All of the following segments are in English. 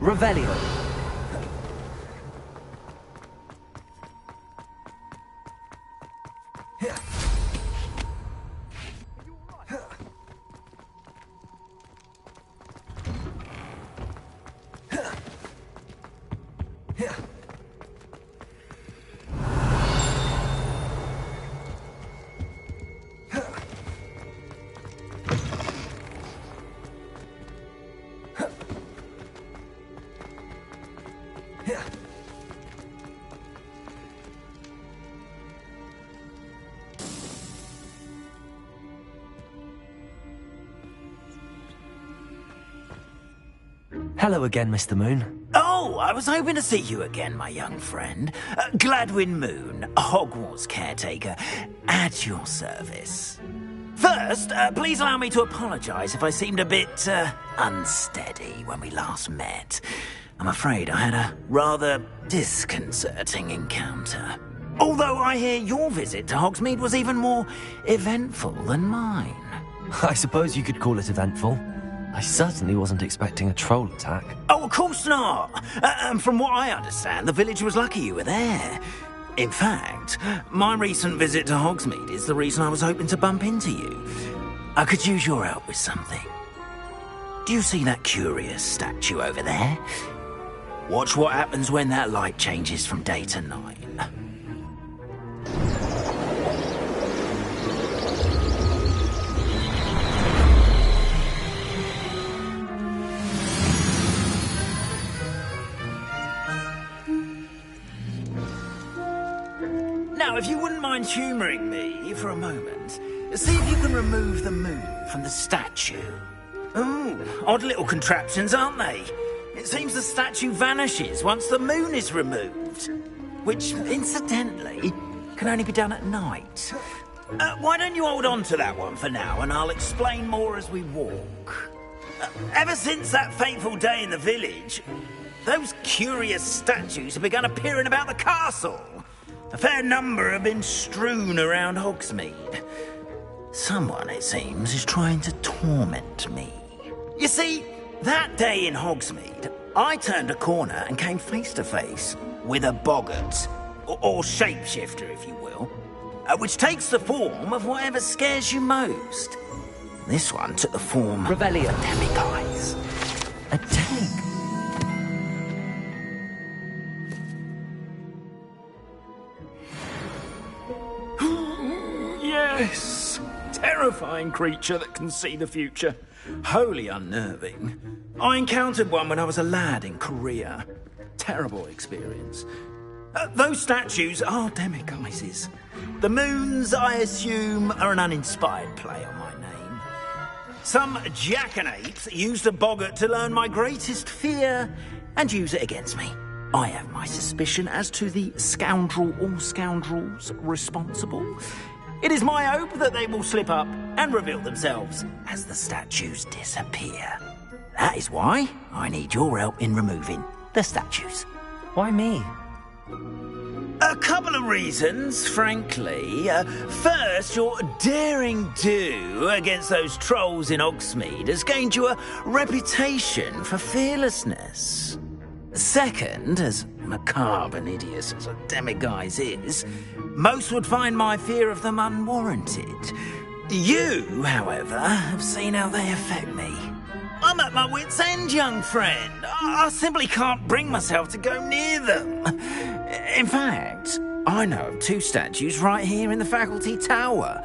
Revelio. Hello again, Mr. Moon. Oh, I was hoping to see you again, my young friend. Gladwin Moon, Hogwarts caretaker, at your service. First, please allow me to apologise if I seemed a bit, unsteady when we last met. I'm afraid I had a rather disconcerting encounter. Although I hear your visit to Hogsmeade was even more eventful than mine. I suppose you could call it eventful. I certainly wasn't expecting a troll attack. Oh, of course not. And from what I understand, the village was lucky you were there. In fact, my recent visit to Hogsmeade is the reason I was hoping to bump into you. I could use your help with something. Do you see that curious statue over there? Watch what happens when that light changes from day to night. Now, if you wouldn't mind humouring me for a moment, see if you can remove the moon from the statue. Ooh, odd little contraptions, aren't they? It seems the statue vanishes once the moon is removed. Which, incidentally, can only be done at night. Why don't you hold on to that one for now, and I'll explain more as we walk. Ever since that fateful day in the village, those curious statues have begun appearing about the castle. A fair number have been strewn around Hogsmeade. Someone, it seems, is trying to torment me. You see, that day in Hogsmeade, I turned a corner and came face to face with a boggart, or shapeshifter, if you will, which takes the form of whatever scares you most. This one took the form Revelio. of a demiguise. A demiguise? Yes! Terrifying creature that can see the future. Wholly unnerving. I encountered one when I was a lad in Korea. Terrible experience. Those statues are demiguises. The moons, I assume, are an uninspired play on my name. Some jackanapes used a boggart to learn my greatest fear and use it against me. I have my suspicion as to the scoundrel or scoundrels responsible. It is my hope that they will slip up and reveal themselves as the statues disappear. That is why I need your help in removing the statues. Why me? A couple of reasons, frankly. First, your daring do against those trolls in Hogsmeade has gained you a reputation for fearlessness. Second, as macabre and hideous as a demiguise is, most would find my fear of them unwarranted. You, however, have seen how they affect me. I'm at my wit's end, young friend. I simply can't bring myself to go near them. In fact, I know of two statues right here in the faculty tower.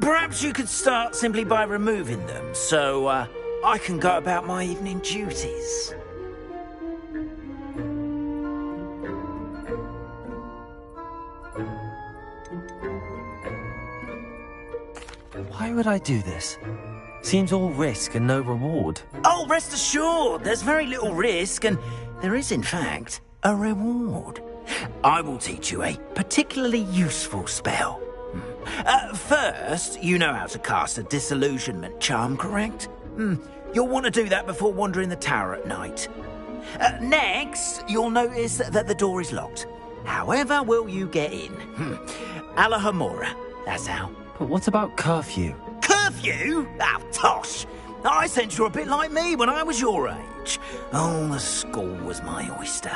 Perhaps you could start simply by removing them, so I can go about my evening duties. Why would I do this? Seems all risk and no reward. Oh, rest assured, there's very little risk, and there is, in fact, a reward. I will teach you a particularly useful spell. First, you know how to cast a disillusionment charm, correct? You'll want to do that before wandering the tower at night. Next, you'll notice that the door is locked. However will you get in? Alahamora, that's how. But what about curfew? Curfew? Oh, tosh. I sense you're a bit like me when I was your age. Oh, the school was my oyster.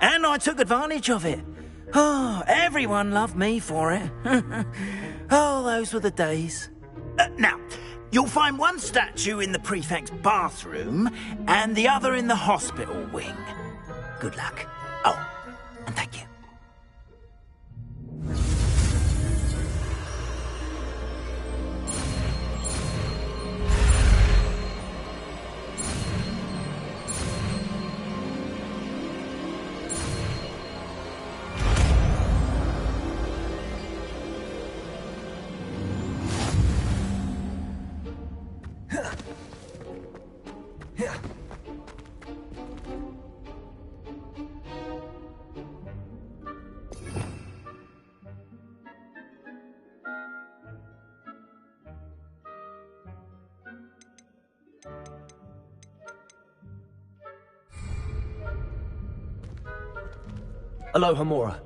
And I took advantage of it. Oh, everyone loved me for it. Oh, those were the days. Now, you'll find one statue in the prefect's bathroom and the other in the hospital wing. Good luck. Oh, and thank you. Aloha, Mora.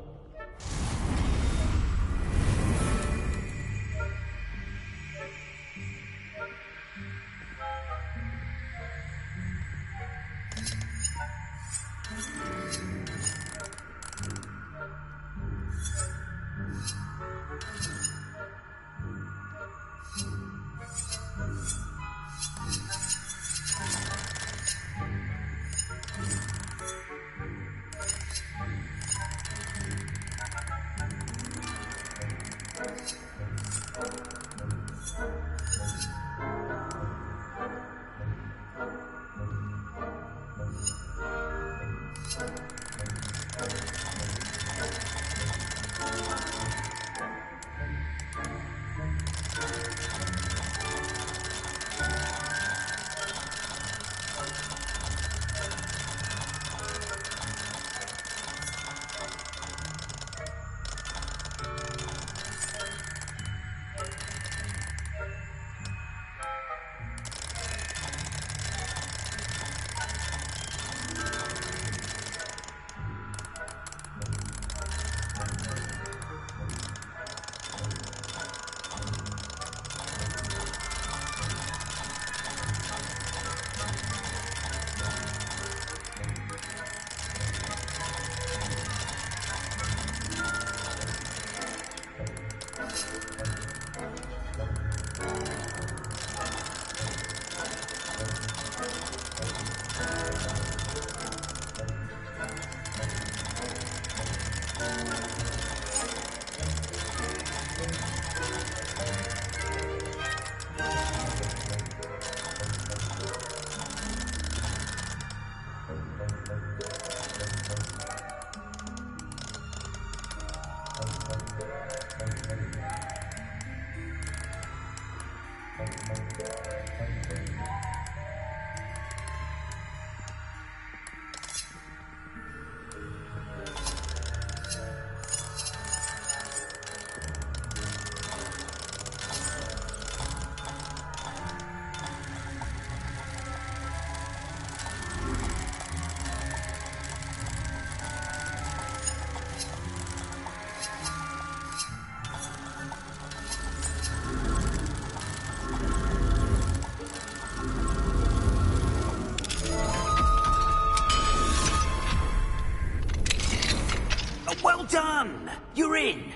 Well done! You're in.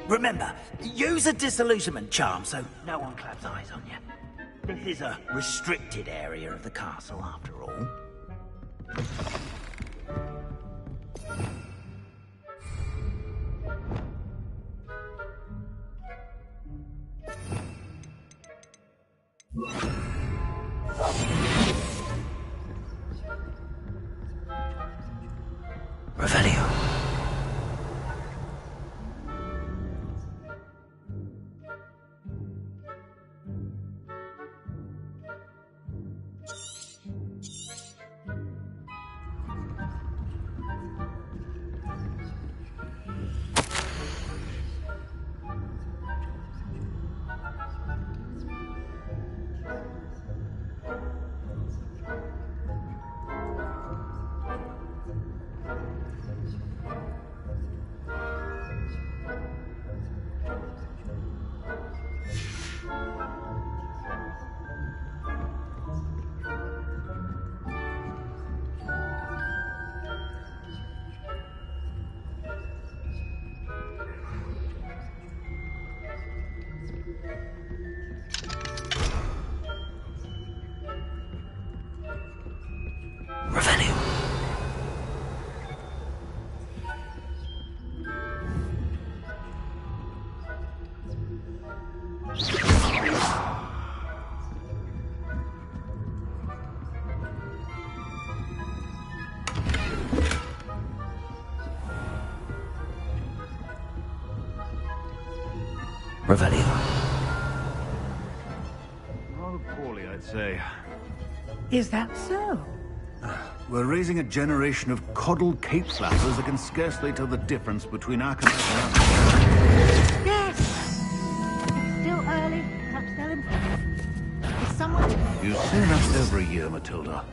Remember, use a disillusionment charm so no one claps eyes on you. This is a restricted area of the castle, after all. Revelio. Revelio. Rather poorly, I'd say. Is that so? We're raising a generation of coddled cape flappers that can scarcely tell the difference between Aconite and Aconite. Yes! It's still early. Perhaps they'll improve. Is someone... You say that every year, Matilda.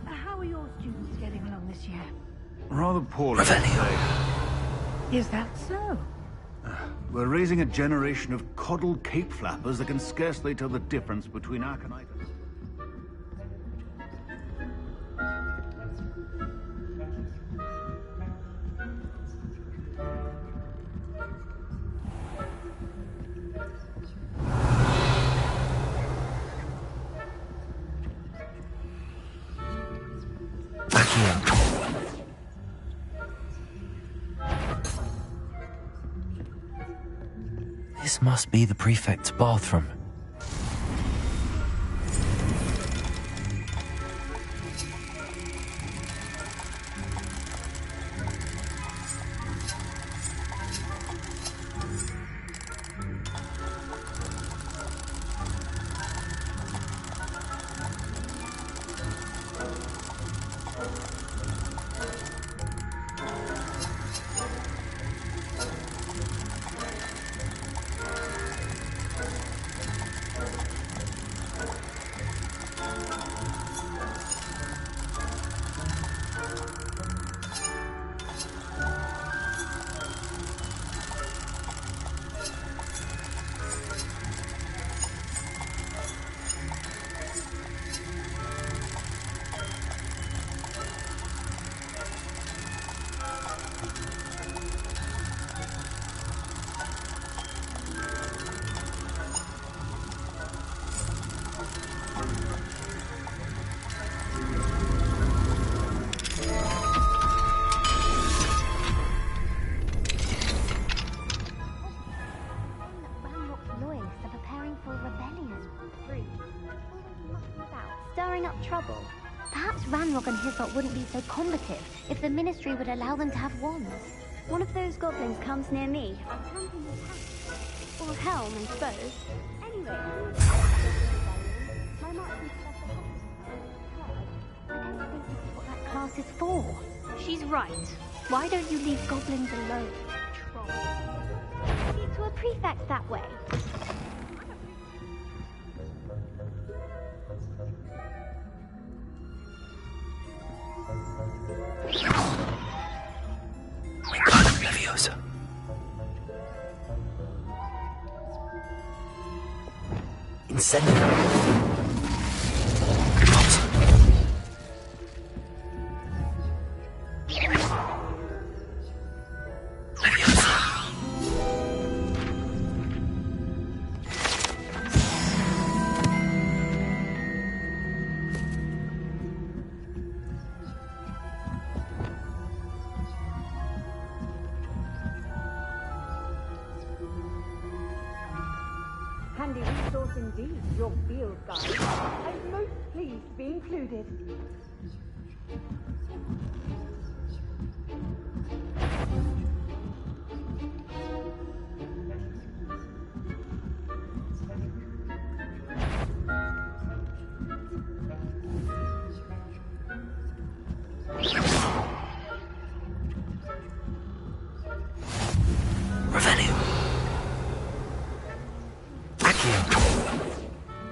How are your students getting along this year? Rather poorly, I'd say. Is that so? We're raising a generation of coddled cape flappers that can scarcely tell the difference between Aconite and... This must be the prefect's bathroom. Stirring up trouble. Perhaps Ranrock and his lot wouldn't be so combative if the Ministry would allow them to have wands. One of those goblins comes near me. Or Helm, I suppose. Anyway, my marksman special I don't think this is what that class is for. She's right. Why don't you leave goblins alone, troll? Speak to a prefect that way. Leviosa. Incendio. Handy resource indeed, your field guide. I'm most pleased to be included.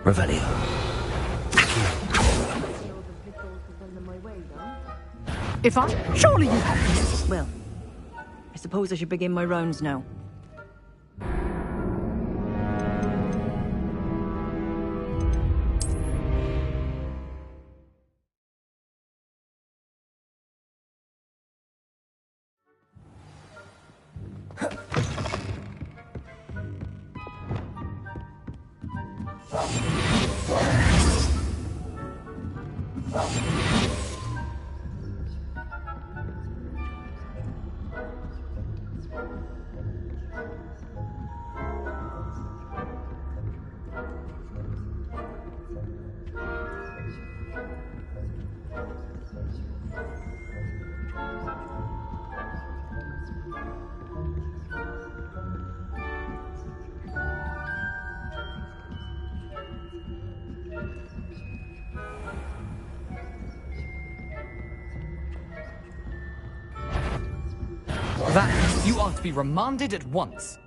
Revelio. If I... Surely you have... Well, I suppose I should begin my rounds now. That you are to be remanded at once.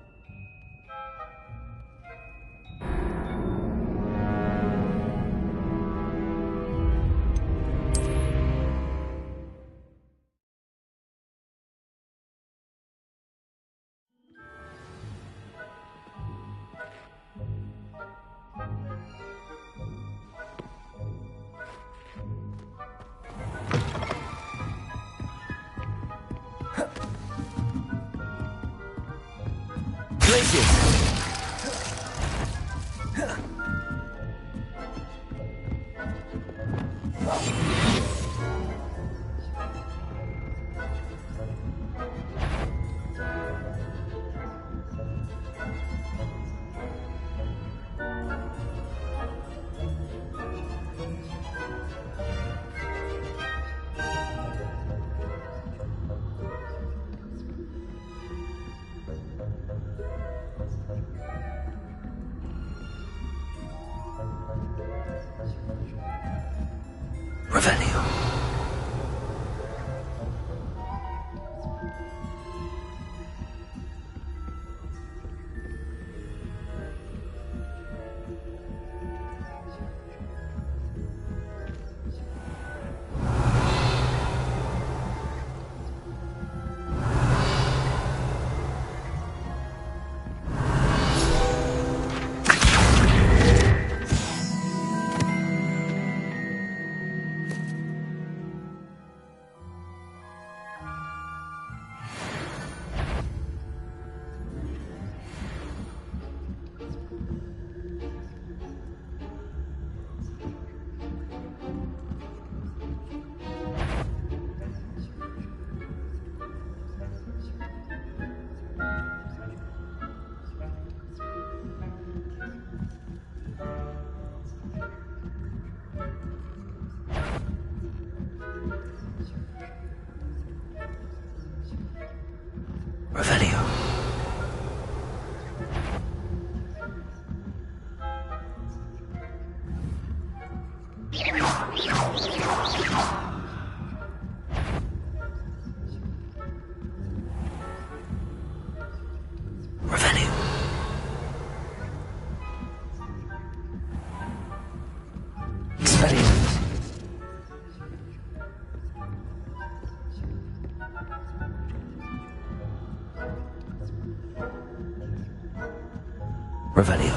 Revelio.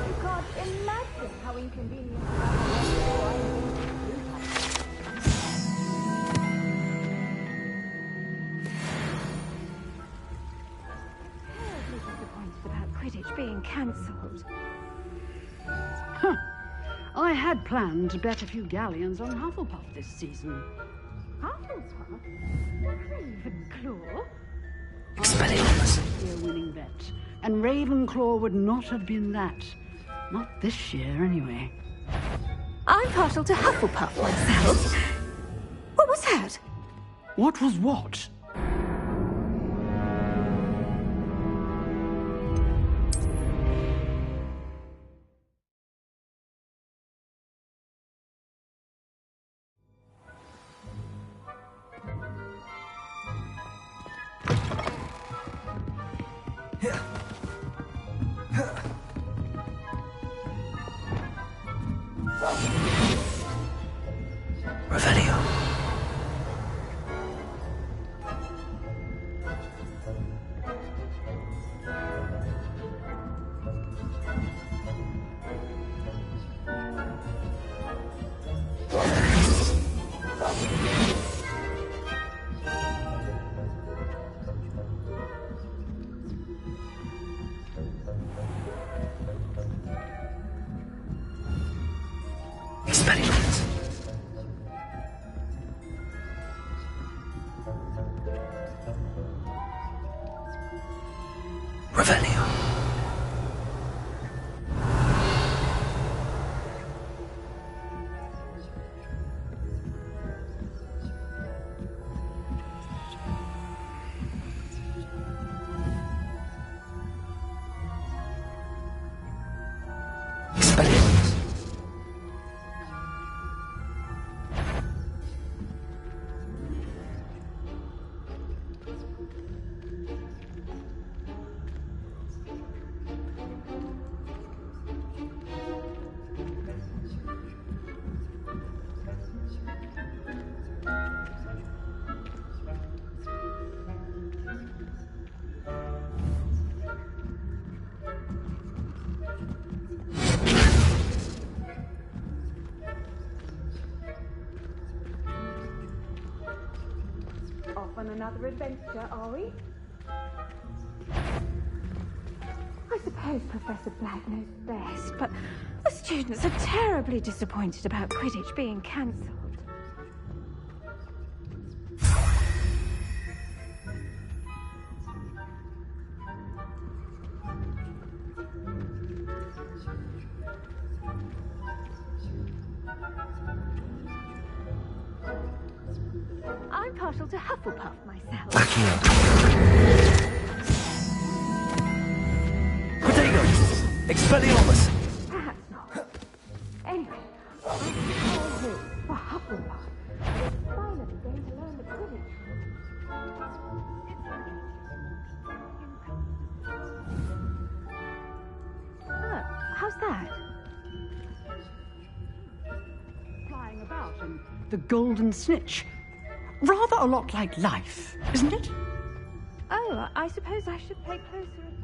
You can't imagine how inconvenient terribly disappointed about Quidditch being cancelled. I had planned to bet a few galleons on Hufflepuff this season. Hufflepuff? Ravenclaw? Expelliarmus. Dear winning bet. And Ravenclaw would not have been that. Not this year, anyway. I'm partial to Hufflepuff myself. What was that? What was what? Revelio. Expelliarmus. Off on another adventure, are we? I suppose Professor Black knows best, but the students are terribly disappointed about Quidditch being cancelled. I'm partial to Hufflepuff myself. Backing up. Protego! Expelliarmus! Perhaps not. Anyway, I'm here for Hufflepuff. We're finally going to learn the Quidditch. How's that? Flying about and the golden snitch. Rather a lot like life, isn't it? Oh, I suppose I should pay closer attention.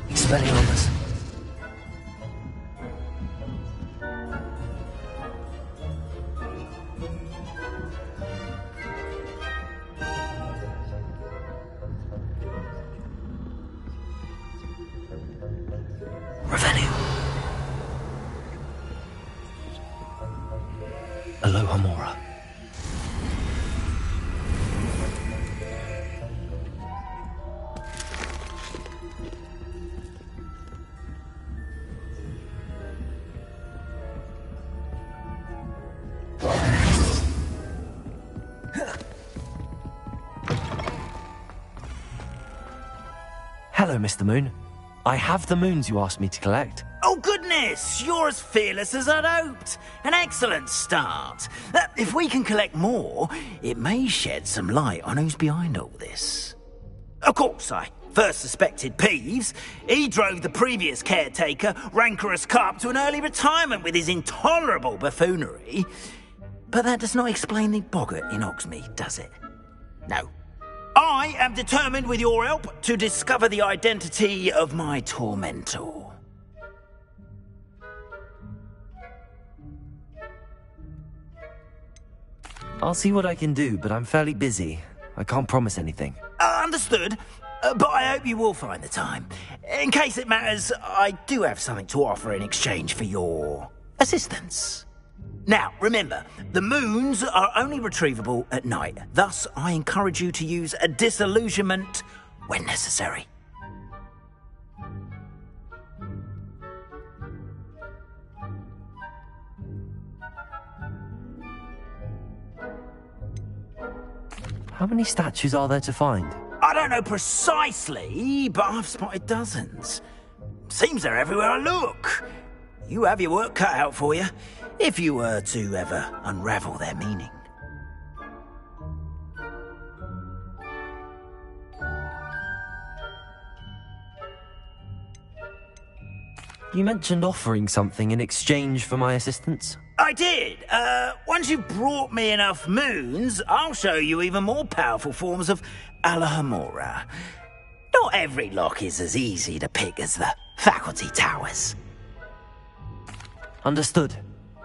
Expelliarmus. Revelio. Alohomora. Hello, Mr. Moon. I have the moons you asked me to collect. Oh, goodness! You're as fearless as I'd hoped. An excellent start. If we can collect more, it may shed some light on who's behind all this. Of course, I first suspected Peeves. He drove the previous caretaker, Rancorous Carp, to an early retirement with his intolerable buffoonery. But that does not explain the boggart in Hogsmeade, does it? No. I am determined, with your help, to discover the identity of my tormentor. I'll see what I can do, but I'm fairly busy. I can't promise anything. Understood. But I hope you will find the time. In case it matters, I do have something to offer in exchange for your assistance. Now, remember, the moons are only retrievable at night. Thus, I encourage you to use a disillusionment when necessary. How many statues are there to find? I don't know precisely, but I've spotted dozens. Seems they're everywhere I look. You have your work cut out for you, if you were to ever unravel their meaning. You mentioned offering something in exchange for my assistance. I did. Once you've brought me enough moons, I'll show you even more powerful forms of Alohomora. Not every lock is as easy to pick as the faculty towers. Understood.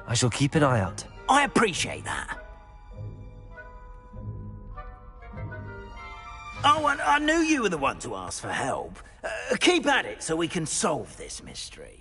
I shall keep an eye out. I appreciate that. Oh, and I knew you were the one to ask for help. Keep at it so we can solve this mystery.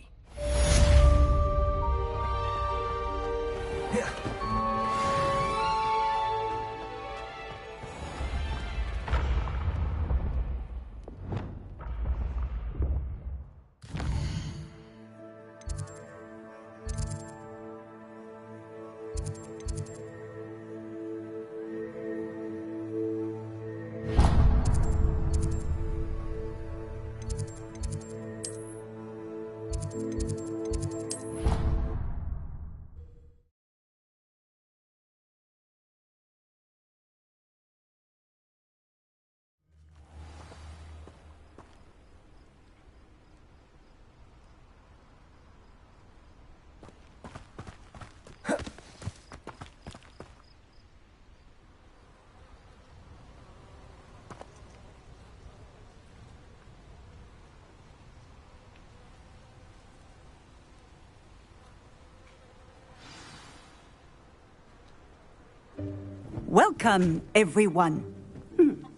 Welcome, everyone.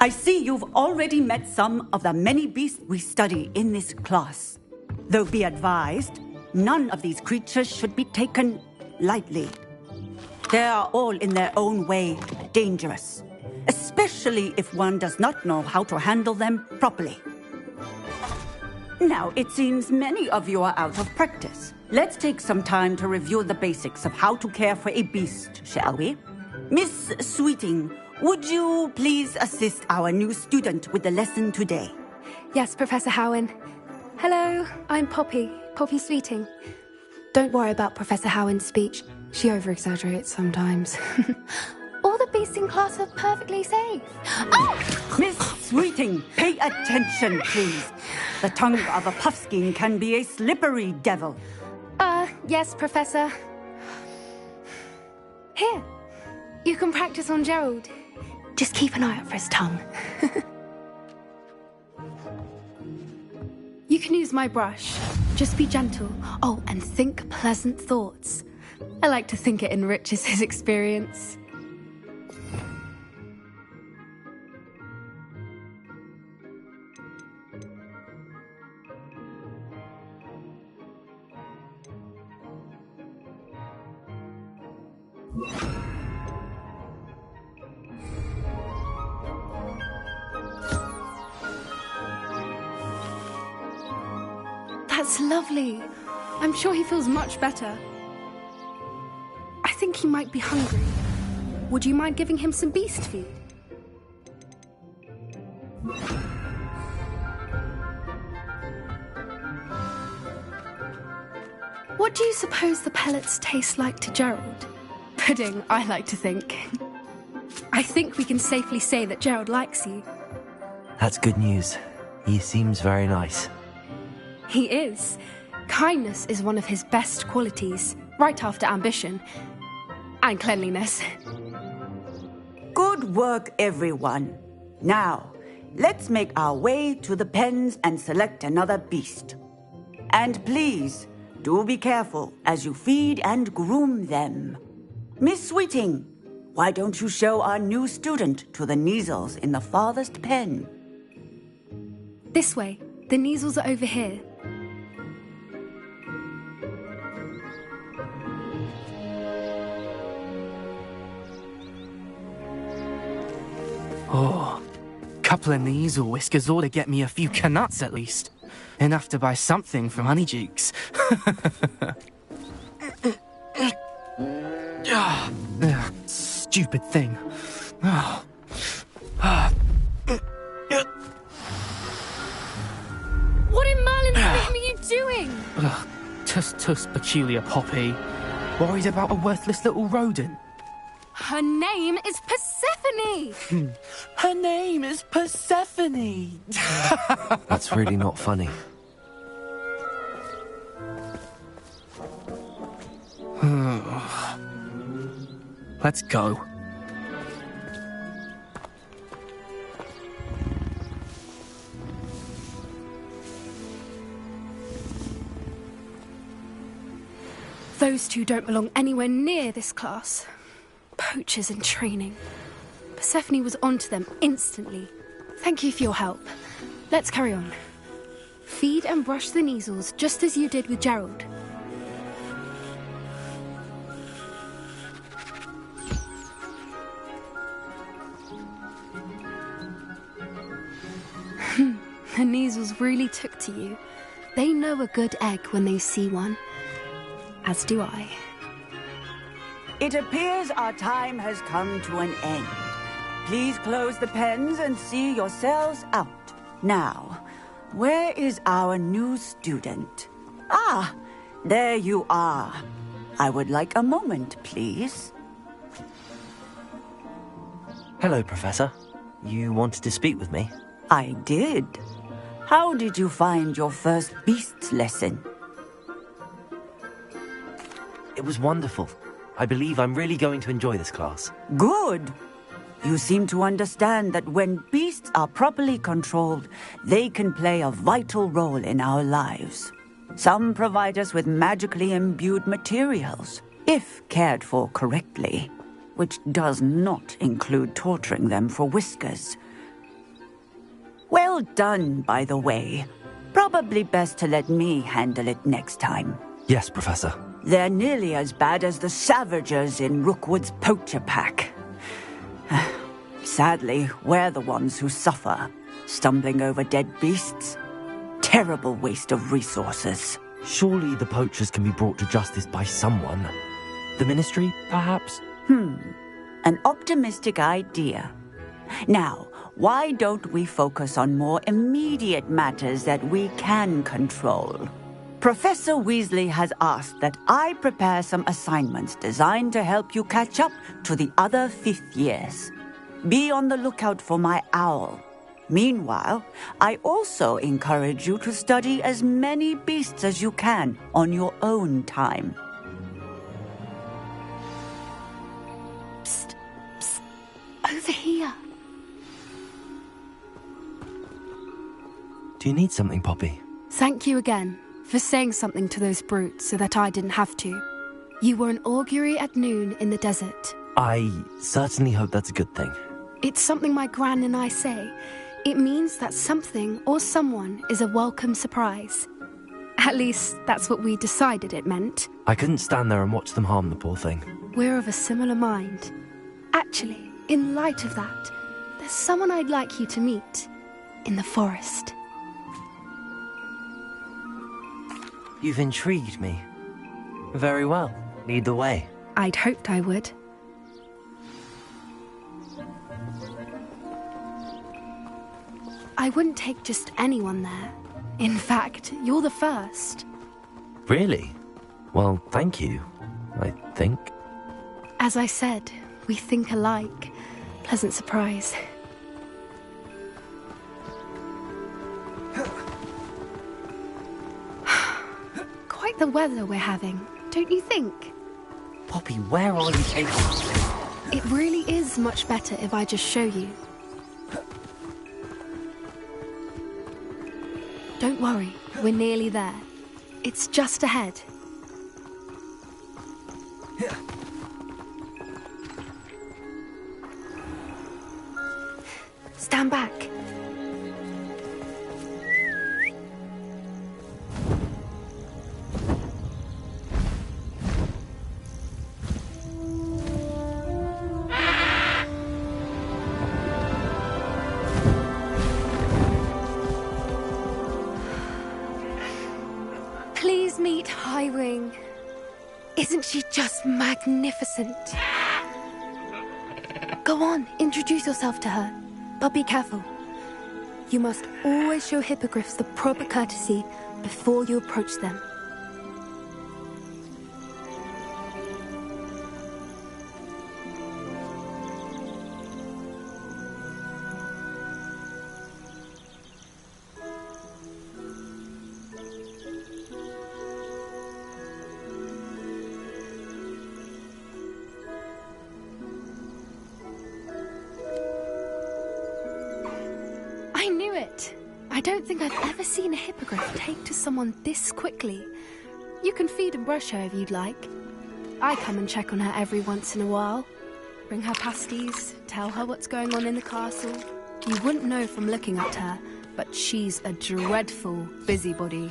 I see you've already met some of the many beasts we study in this class. Though be advised, none of these creatures should be taken lightly. They are all in their own way dangerous, especially if one does not know how to handle them properly. Now, it seems many of you are out of practice. Let's take some time to review the basics of how to care for a beast, shall we? Miss Sweeting, would you please assist our new student with the lesson today? Yes, Professor Howen. Hello, I'm Poppy Sweeting. Don't worry about Professor Howen's speech. She over-exaggerates sometimes. All the beasts in class are perfectly safe. Oh! Miss Sweeting, pay attention, please. The tongue of a puffskein can be a slippery devil. Yes, Professor. Here. You can practice on Gerald. Just keep an eye out for his tongue. You can use my brush. Just be gentle. Oh, and think pleasant thoughts. I like to think it enriches his experience. That's lovely. I'm sure he feels much better. I think he might be hungry. Would you mind giving him some beast feed? What do you suppose the pellets taste like to Gerald? Pudding, I like to think. I think we can safely say that Gerald likes you. That's good news. He seems very nice. He is. Kindness is one of his best qualities, right after ambition. And cleanliness. Good work, everyone. Now, let's make our way to the pens and select another beast. And please, do be careful as you feed and groom them. Miss Sweeting, why don't you show our new student to the Kneazles in the farthest pen? This way. The Kneazles are over here. Oh, couple of Kneazle whiskers ought to get me a few canuts at least. Enough to buy something from Honeydukes. Stupid thing. What in Merlin's name are you doing? Tuss, peculiar Poppy. Worried about a worthless little rodent. Her name is Persephone! Her name is Persephone! That's really not funny. Let's go. Those two don't belong anywhere near this class. Poachers in training. Persephone was onto them instantly. Thank you for your help. Let's carry on. Feed and brush the measles just as you did with Gerald. The measles really took to you. They know a good egg when they see one. As do I. It appears our time has come to an end. Please close the pens and see yourselves out. Now, where is our new student? Ah, there you are. I would like a moment, please. Hello, Professor. You wanted to speak with me? I did. How did you find your first beasts lesson? It was wonderful. I believe I'm really going to enjoy this class. Good. You seem to understand that when beasts are properly controlled, they can play a vital role in our lives. Some provide us with magically imbued materials, if cared for correctly, which does not include torturing them for whiskers. Well done, by the way. Probably best to let me handle it next time. Yes, Professor. They're nearly as bad as the Savagers in Rookwood's poacher pack. Sadly, we're the ones who suffer, stumbling over dead beasts. Terrible waste of resources. Surely the poachers can be brought to justice by someone. The Ministry, perhaps? An optimistic idea. Now, why don't we focus on more immediate matters that we can control? Professor Weasley has asked that I prepare some assignments designed to help you catch up to the other fifth years. Be on the lookout for my owl. Meanwhile, I also encourage you to study as many beasts as you can on your own time. Psst, psst, over here. Do you need something, Poppy? Thank you again for saying something to those brutes so that I didn't have to. You were an augury at noon in the desert. I certainly hope that's a good thing. It's something my gran and I say. It means that something or someone is a welcome surprise. At least, that's what we decided it meant. I couldn't stand there and watch them harm the poor thing. We're of a similar mind. Actually, in light of that, there's someone I'd like you to meet. In the forest. You've intrigued me. Very well. Lead the way. I'd hoped I would. I wouldn't take just anyone there. In fact, you're the first. Really? Well, thank you, I think. As I said, we think alike. Pleasant surprise. Quite the weather we're having, don't you think? Poppy, where are you taking us? It really is much better if I just show you. Don't worry, we're nearly there. It's just ahead. Stand back. Please meet Highwing. Isn't she just magnificent? Go on, introduce yourself to her. But be careful. You must always show hippogriffs the proper courtesy before you approach them. don't think I've ever seen a hippogriff take to someone this quickly. You can feed and brush her if you'd like. I come and check on her every once in a while. Bring her pasties, tell her what's going on in the castle. You wouldn't know from looking at her, but she's a dreadful busybody.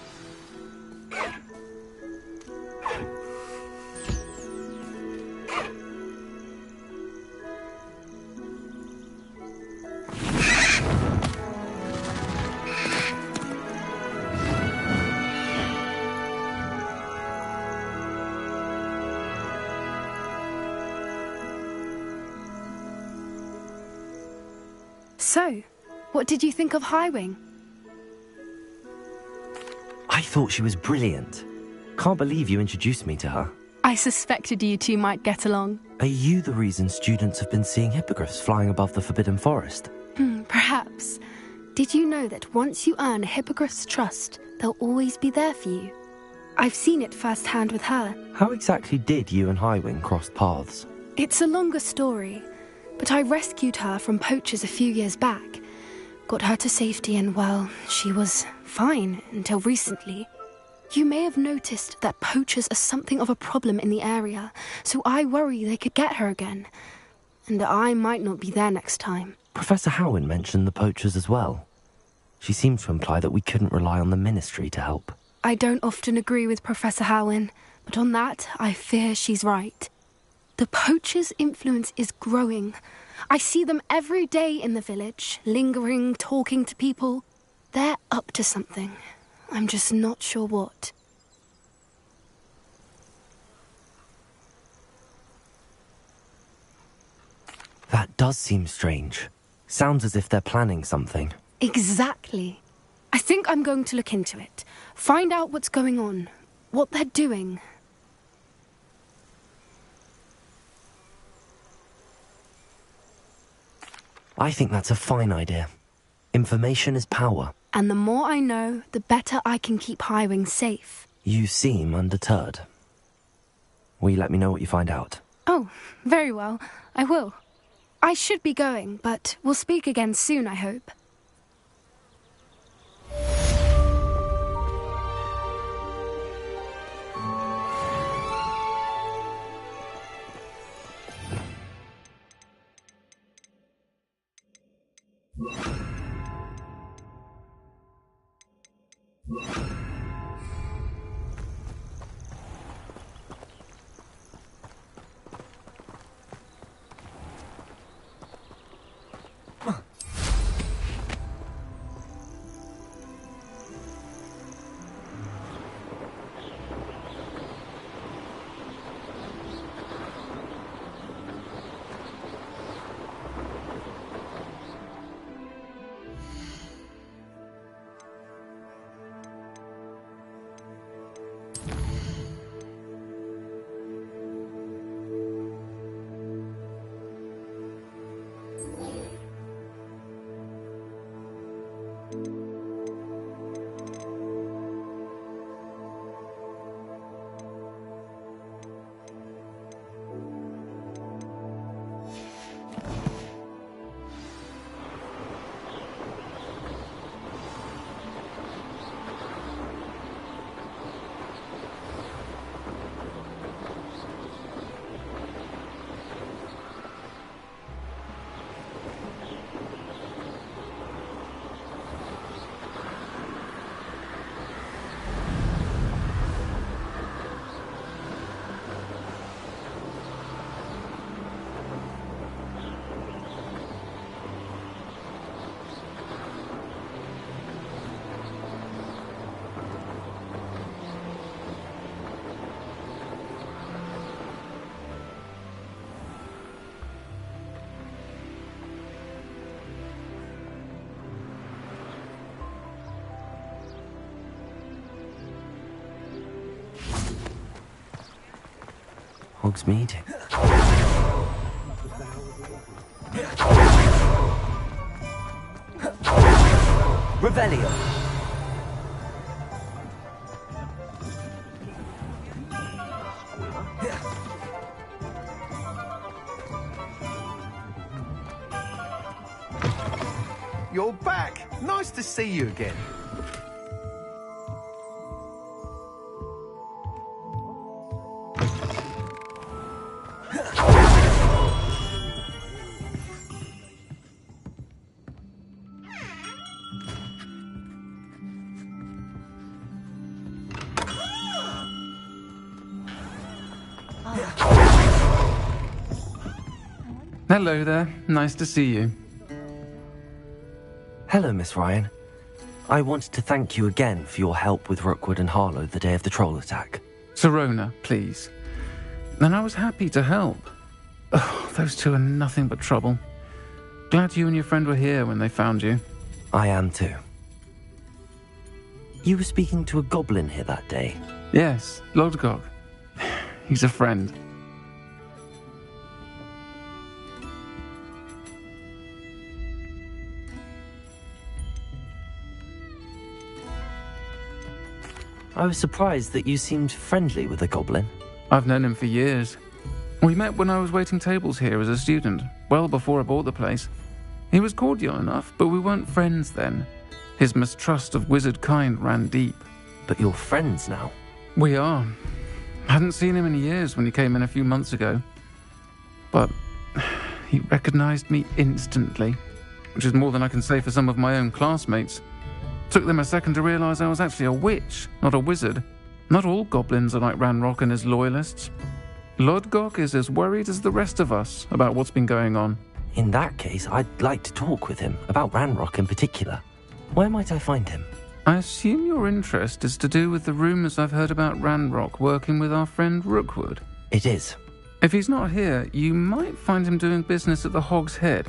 So, what did you think of Highwing? I thought she was brilliant. Can't believe you introduced me to her. I suspected you two might get along. Are you the reason students have been seeing hippogriffs flying above the Forbidden Forest? Perhaps. Did you know that once you earn a hippogriff's trust, they'll always be there for you? I've seen it firsthand with her. How exactly did you and Highwing cross paths? It's a longer story, but I rescued her from poachers a few years back. Got her to safety and, well, she was fine until recently. You may have noticed that poachers are something of a problem in the area, so I worry they could get her again. And I might not be there next time. Professor Howin mentioned the poachers as well. She seemed to imply that we couldn't rely on the Ministry to help. I don't often agree with Professor Howin, but on that, I fear she's right. The poachers' influence is growing. I see them every day in the village, lingering, talking to people. They're up to something. I'm just not sure what. That does seem strange. Sounds as if they're planning something. Exactly. I think I'm going to look into it. Find out what's going on, what they're doing. I think that's a fine idea. Information is power. And the more I know, the better I can keep Highwing safe. You seem undeterred. Will you let me know what you find out? Oh, very well. I will. I should be going, but we'll speak again soon, I hope. Hogsmeade. Revelio. you're back. Nice to see you again. Hello there. Nice to see you. Hello, Miss Ryan. I wanted to thank you again for your help with Rookwood and Harlow the day of the troll attack. Sirona, please. And I was happy to help. Oh, those two are nothing but trouble. Glad you and your friend were here when they found you. I am too. You were speaking to a goblin here that day? Yes, Lodgok. He's a friend. I was surprised that you seemed friendly with the goblin. I've known him for years. We met when I was waiting tables here as a student, well before I bought the place. He was cordial enough, but we weren't friends then. His mistrust of wizard kind ran deep. But you're friends now? We are. Hadn't seen him in years when he came in a few months ago. But he recognized me instantly, which is more than I can say for some of my own classmates. Took them a second to realize I was actually a witch, not a wizard. Not all goblins are like Ranrock and his loyalists. Lodgok is as worried as the rest of us about what's been going on. In that case, I'd like to talk with him, about Ranrock in particular. Where might I find him? I assume your interest is to do with the rumors I've heard about Ranrock working with our friend Rookwood. It is. If he's not here, you might find him doing business at the Hog's Head.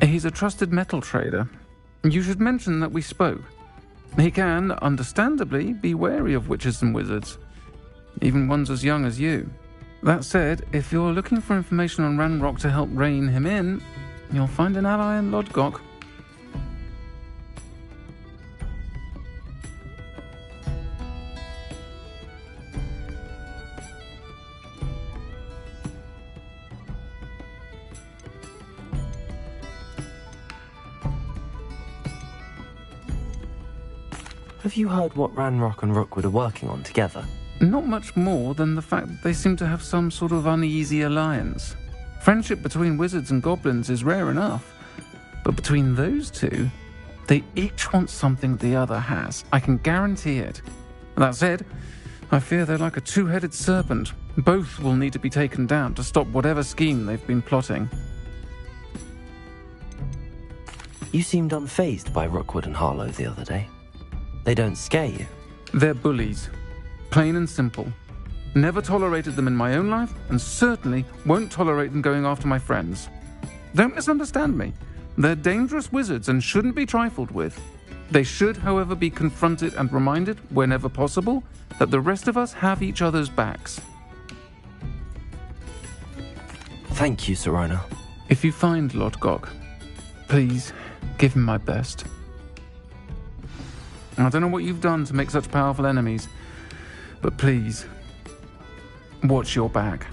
He's a trusted metal trader. You should mention that we spoke. He can, understandably, be wary of witches and wizards, even ones as young as you. That said, if you're looking for information on Ranrock to help rein him in, you'll find an ally in Lodgok. Have you heard what Ranrock and Rookwood are working on together? Not much more than the fact that they seem to have some sort of uneasy alliance. Friendship between wizards and goblins is rare enough, but between those two, they each want something the other has. I can guarantee it. That said, I fear they're like a two-headed serpent. Both will need to be taken down to stop whatever scheme they've been plotting. You seemed unfazed by Rookwood and Harlow the other day. They don't scare you? They're bullies. Plain and simple. Never tolerated them in my own life, and certainly won't tolerate them going after my friends. Don't misunderstand me. They're dangerous wizards and shouldn't be trifled with. They should, however, be confronted and reminded, whenever possible, that the rest of us have each other's backs. Thank you, Sirona. If you find Lodgok, please give him my best. I don't know what you've done to make such powerful enemies, but please, watch your back.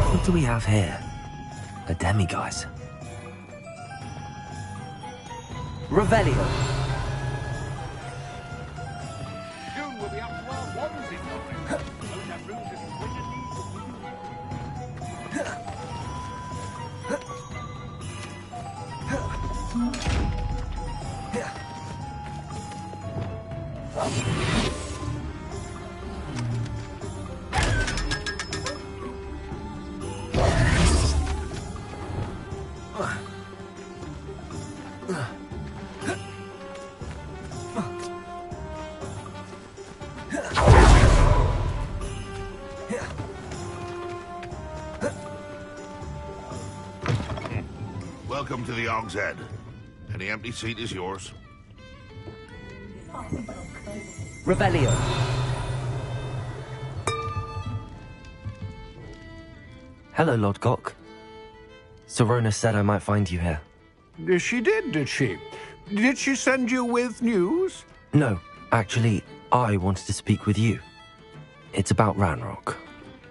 What do we have here? A demiguise. Revelio. Soon we'll be up to our wands in time. Those have room to Welcome to the Hog's Head. Any empty seat is yours. Revelio. Hello, Lodgok. Serona said I might find you here. She did she? Did she send you with news? No, actually, I wanted to speak with you. It's about Ranrock.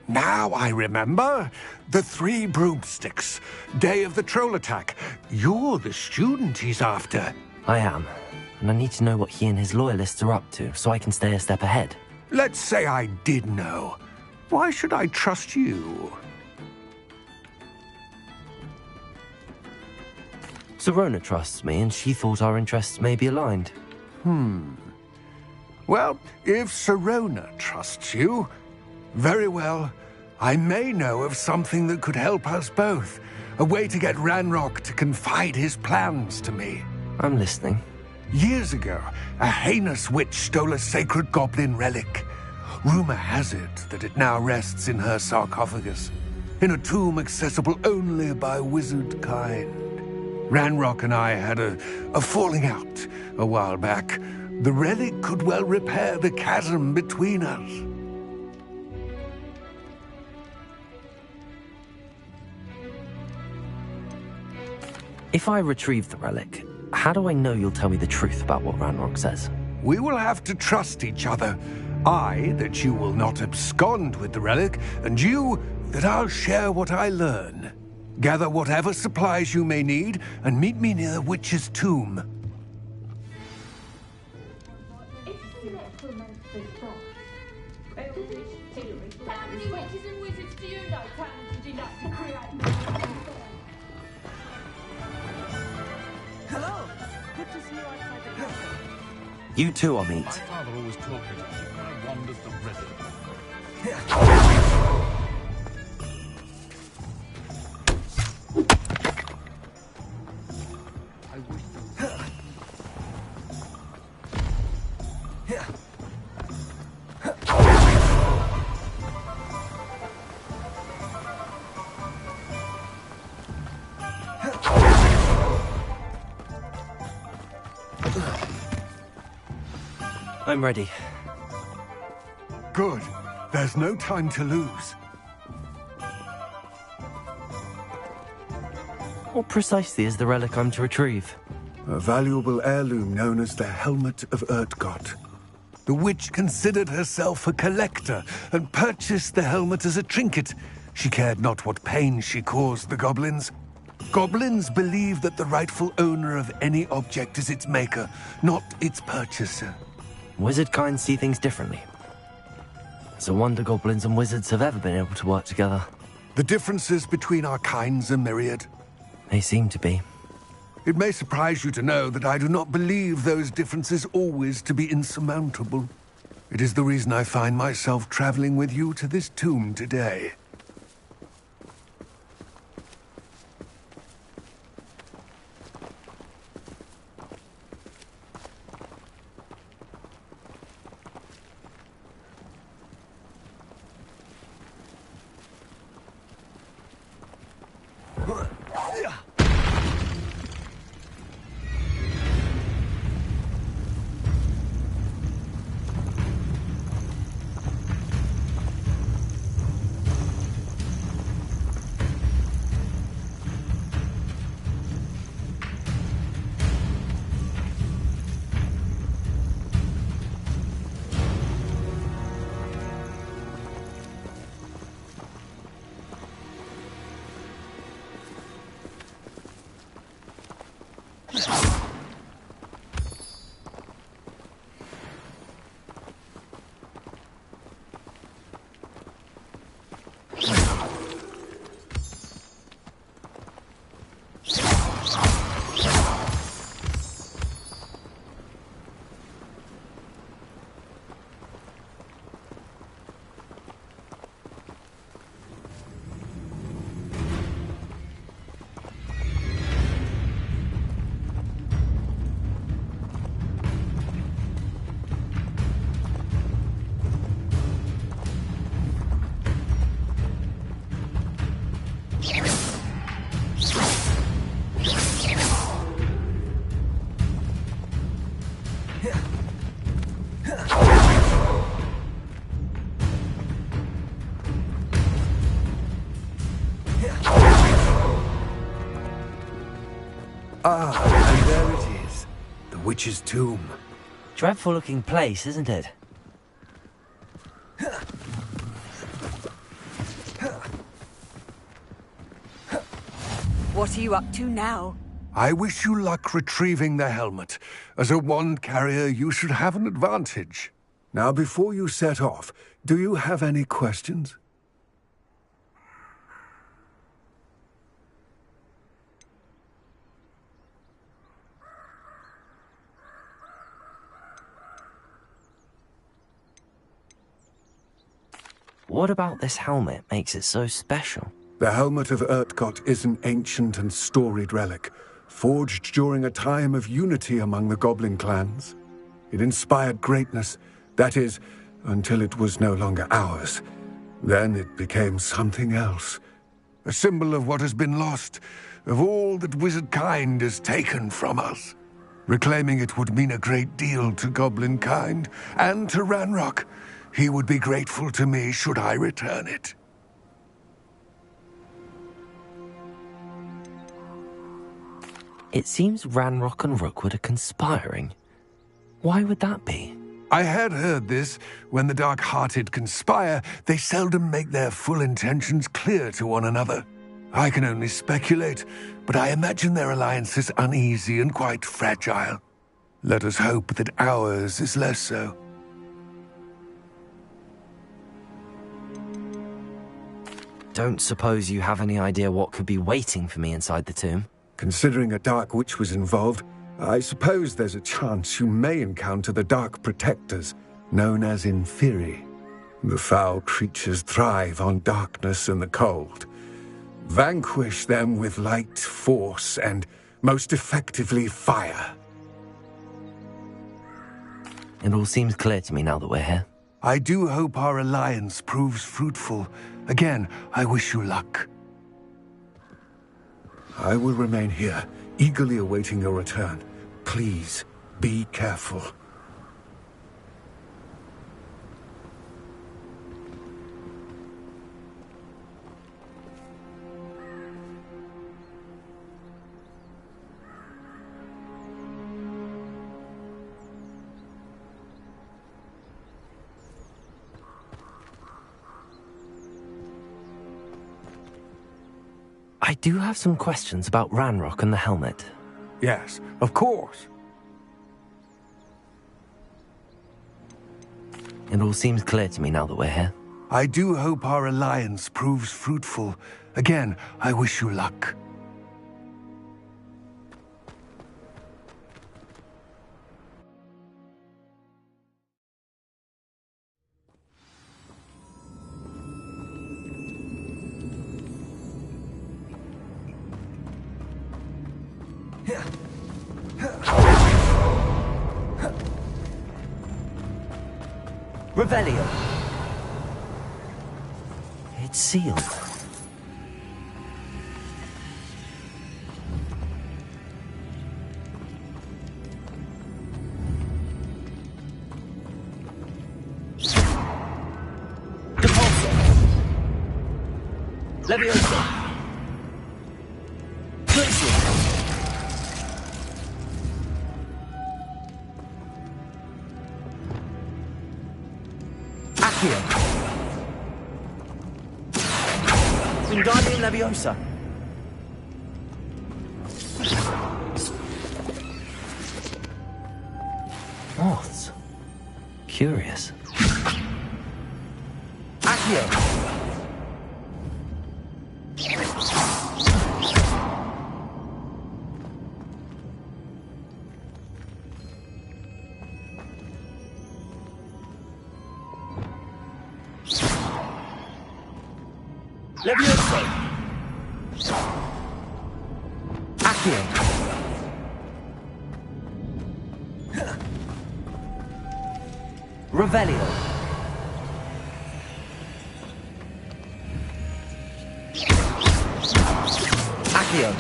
Now I remember. The 3 broomsticks. Day of the troll attack. You're the student he's after. I am, and I need to know what he and his loyalists are up to so I can stay a step ahead. Let's say I did know. Why should I trust you? Serona trusts me, and she thought our interests may be aligned. Well, if Serona trusts you, very well. I may know of something that could help us both. A way to get Ranrock to confide his plans to me. I'm listening. Years ago, a heinous witch stole a sacred goblin relic. Rumor has it that it now rests in her sarcophagus, in a tomb accessible only by wizard kind. Ranrock and I had a falling out a while back. The relic could well repair the chasm between us. If I retrieve the relic, how do I know you'll tell me the truth about what Ranrock says? We will have to trust each other. I, that you will not abscond with the relic, and you, that I'll share what I learn. Gather whatever supplies you may need, and meet me near the witch's tomb. How many witches and wizards do you know talented enough to create? Hello. Good to see you outside the castle. You too, I'll meet. My father always taught me to keep my wanders the ready. I'm ready. Good. There's no time to lose. What precisely is the relic I'm to retrieve? A valuable heirloom known as the Helmet of Urtgott. The witch considered herself a collector and purchased the helmet as a trinket. She cared not what pain she caused the goblins. Goblins believe that the rightful owner of any object is its maker, not its purchaser. Wizard kind see things differently. It's a wonder goblins and wizards have ever been able to work together. The differences between our kinds are myriad. They seem to be. It may surprise you to know that I do not believe those differences always to be insurmountable. It is the reason I find myself traveling with you to this tomb today. There it is. The witch's tomb. Dreadful looking place, isn't it? What are you up to now? I wish you luck retrieving the helmet. As a wand carrier, you should have an advantage. Now, before you set off, do you have any questions? What about this helmet makes it so special? The helmet of Urtkot is an ancient and storied relic, forged during a time of unity among the goblin clans. It inspired greatness, that is, until it was no longer ours. Then it became something else. A symbol of what has been lost, of all that wizard kind is taken from us. Reclaiming it would mean a great deal to goblin kind, and to Ranrock. He would be grateful to me should I return it. It seems Ranrock and Rookwood are conspiring. Why would that be? I had heard this. When the dark-hearted conspire, they seldom make their full intentions clear to one another. I can only speculate, but I imagine their alliance is uneasy and quite fragile. Let us hope that ours is less so. Don't suppose you have any idea what could be waiting for me inside the tomb? Considering a Dark Witch was involved, I suppose there's a chance you may encounter the Dark Protectors, known as Inferi. The foul creatures thrive on darkness and the cold. Vanquish them with light, force, and, most effectively, fire. It all seems clear to me now that we're here. I do hope our alliance proves fruitful. Again, I wish you luck. I will remain here, eagerly awaiting your return. Please, be careful. I do have some questions about Ranrock and the helmet. Yes, of course. It all seems clear to me now that we're here. I do hope our alliance proves fruitful. Again, I wish you luck. Revelio. It's sealed. Depulso. Leviosa. Glacier. Wingardium Leviosa. Moths. Curious. Accio. Levioso. Accio. Revelio. Accio.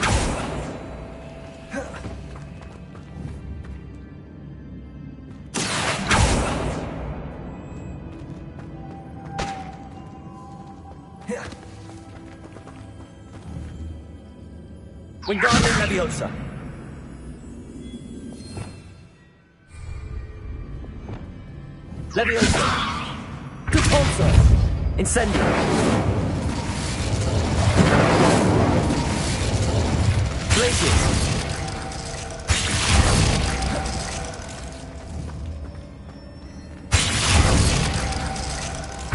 Wingardium Leviosa. Leviosa! Compulso! Incendio! Glacius!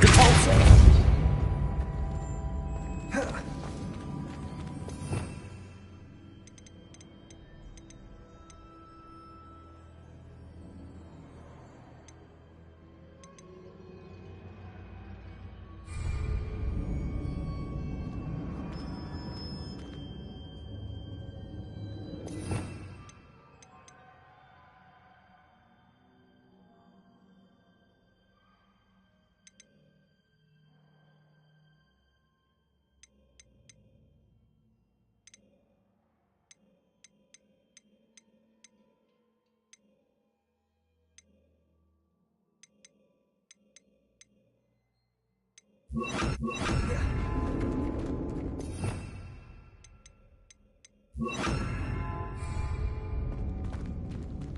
Compulso!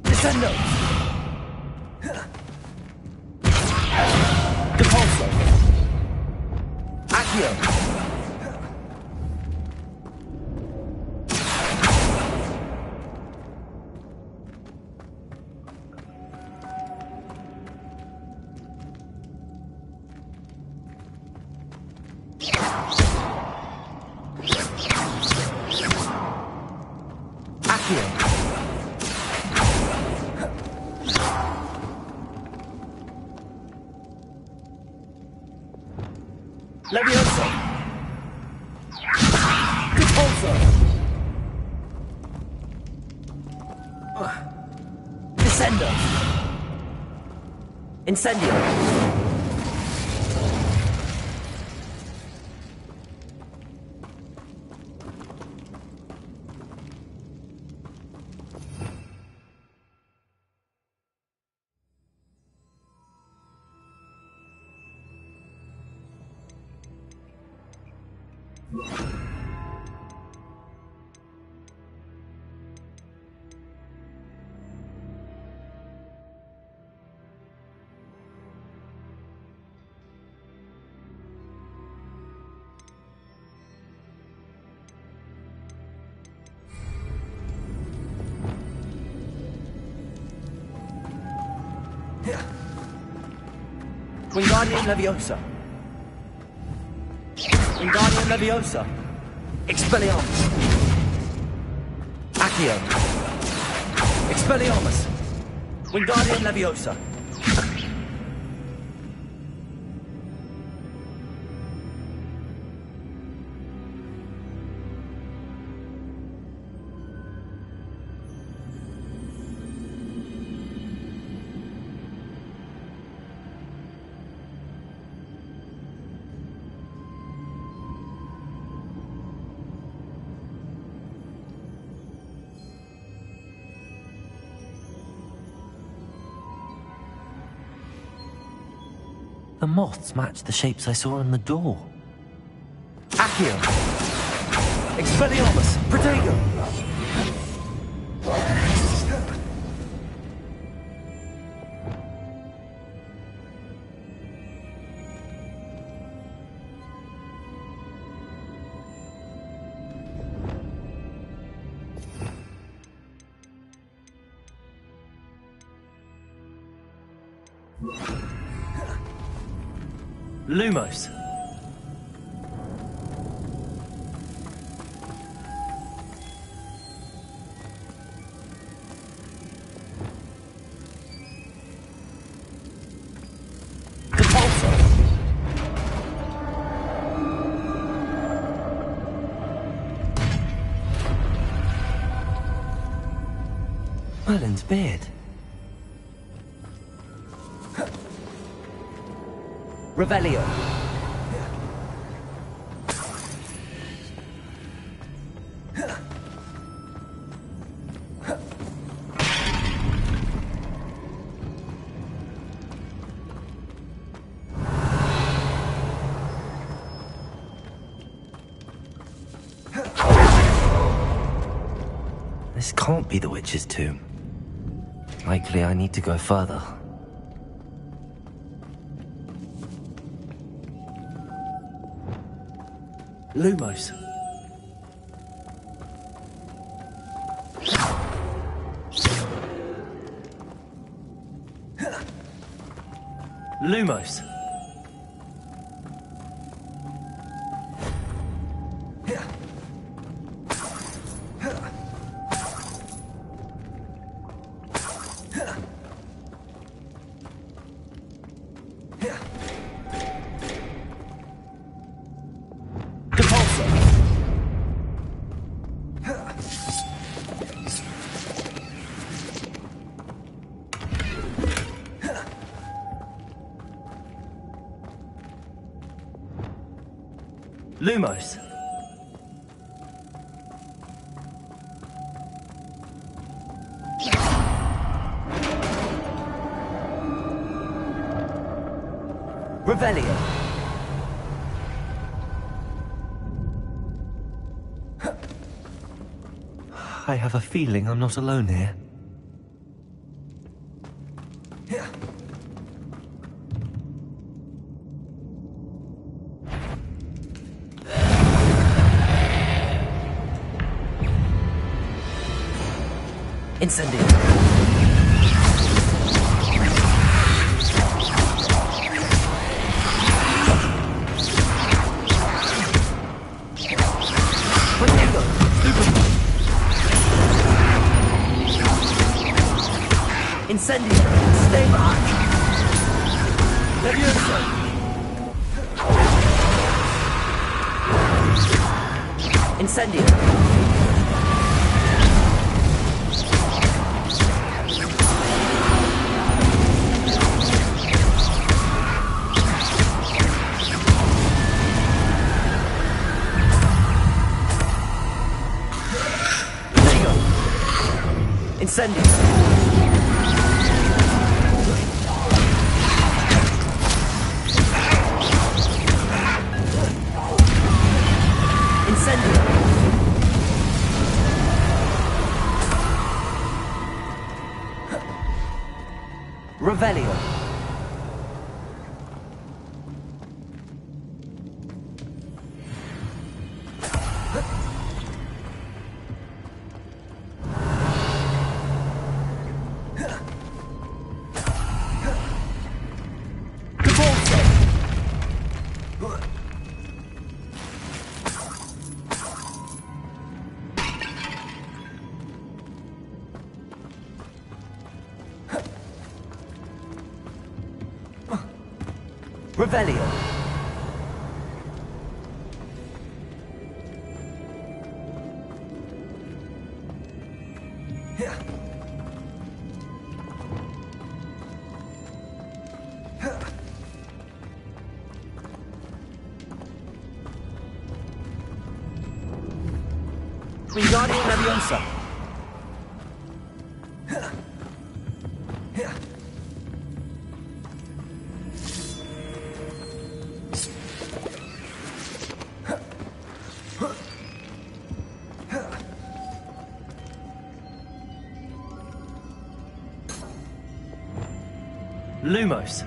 Descendo! Compulso! Accio! Leviosa! Compulso! Descendo! Incendio! Wingardium Leviosa! Wingardium Leviosa! Expelliarmus! Accio! Expelliarmus! Wingardium Leviosa! The moths match the shapes I saw on the door. Accio! Expelliarmus! Protego! Lumos. Compulso. Merlin's beard. Revelio. This can't be the witch's tomb. Likely I need to go further. Lumos. Lumos. Lumos. Revelio. I have a feeling I'm not alone here. Incendio. Incendio. Stay back. Leviosa. Incendio. Incendio. Incendio. Revelio. Revelio. Wingardium Leviosa. Lumos.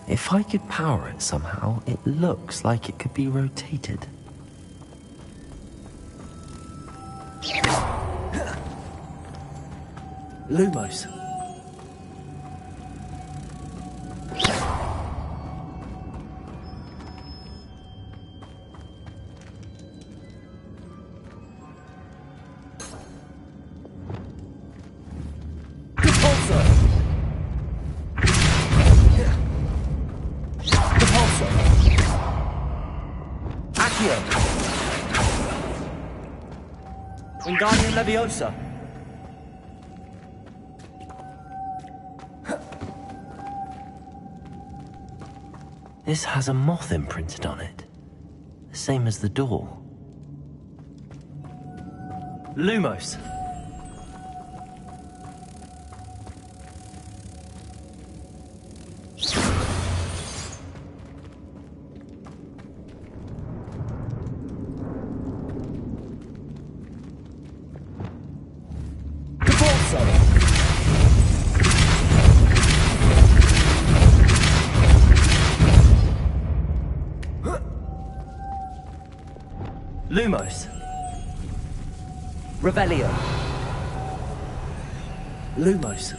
If I could power it somehow, it looks like it could be rotated. Lumos. Wingardium Leviosa. This has a moth imprinted on it. The same as the door. Lumos. Lumos. Revelio. Lumos.